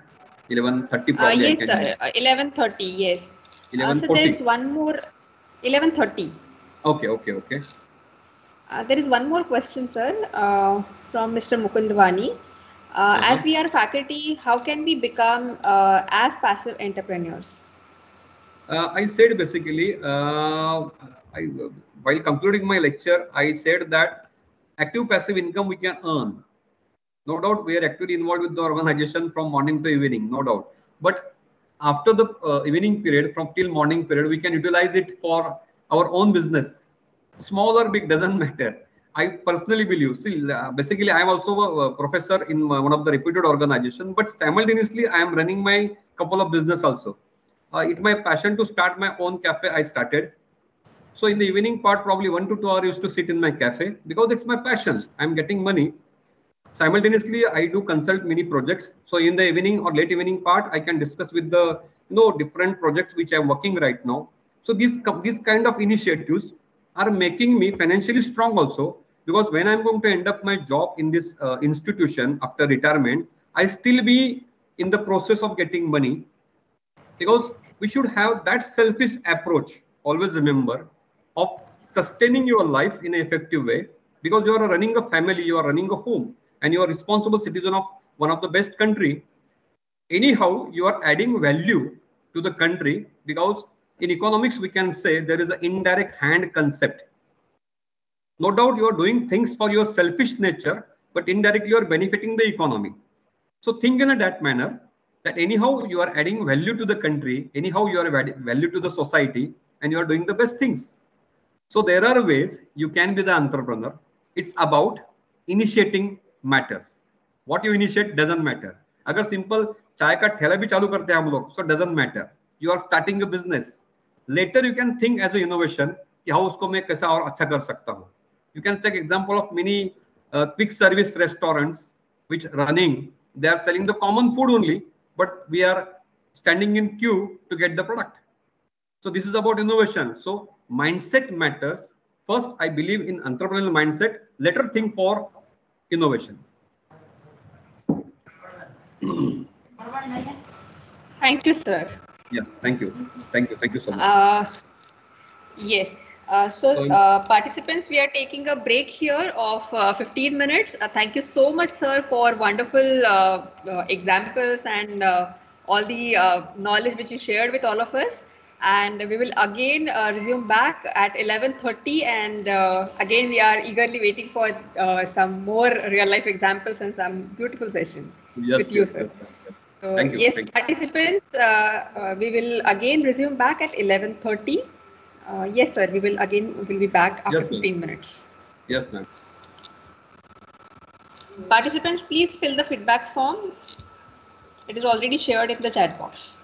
11:30. Probably Yes, I can. sir. 11:30. Yes. 11:40. So there is one more. 11:30. Okay. There is one more question, sir, from Mr. Mukundwani. As we are faculty, how can we become as passive entrepreneurs? I said basically, while concluding my lecture, I said that active passive income we can earn. No doubt we are actively involved with the organization from morning to evening, no doubt. But after the evening period, from till morning period, we can utilize it for our own business. Small or big doesn't matter. I personally believe. See, basically, I am also a professor in one of the reputed organization, but simultaneously, I am running my couple of business also. It's my passion to start my own cafe. I started. So in the evening part, probably 1 to 2 hours, I used to sit in my cafe because it's my passion. I'm getting money. Simultaneously, I do consult many projects. So in the evening or late evening part, I can discuss with the different projects which I'm working right now. So these kind of initiatives are making me financially strong also, because when I'm going to end up my job in this institution after retirement, I still be in the process of getting money, because we should have that selfish approach. Always remember of sustaining your life in an effective way, because you are running a family, you are running a home, and you are responsible citizen of one of the best country. Anyhow, you are adding value to the country, because in economics we can say there is an indirect hand concept. No doubt you are doing things for your selfish nature, but indirectly you are benefiting the economy. So think in that manner, that anyhow you are adding value to the country, anyhow you are adding value to the society, and you are doing the best things. So there are ways you can be the entrepreneur. It's about initiating matters. What you initiate doesn't matter. अगर simple चाय का ठेला भी चालू करते हैं हम लोग, so doesn't matter. You are starting a business. Later you can think as an innovation कि हाँ उसको मैं कैसा और अच्छा कर सकता हूँ. You can take example of many quick service restaurants which running. They are selling the common food only, but we are standing in queue to get the product. So this is about innovation. So mindset matters. First, I believe in entrepreneurial mindset. Later, think for innovation. Thank you, sir. Yeah, thank you so much. Yes. Participants, we are taking a break here of 15 minutes. Thank you so much, sir, for wonderful examples and all the knowledge which you shared with all of us. And we will again resume back at 11:30. And again, we are eagerly waiting for some more real life examples and some beautiful session with you, sir. So, thank you. Yes, participants, we will again resume back at 11:30. Yes, sir. We'll be back after 15 minutes. Yes, ma'am. Participants, please fill the feedback form. It is already shared in the chat box.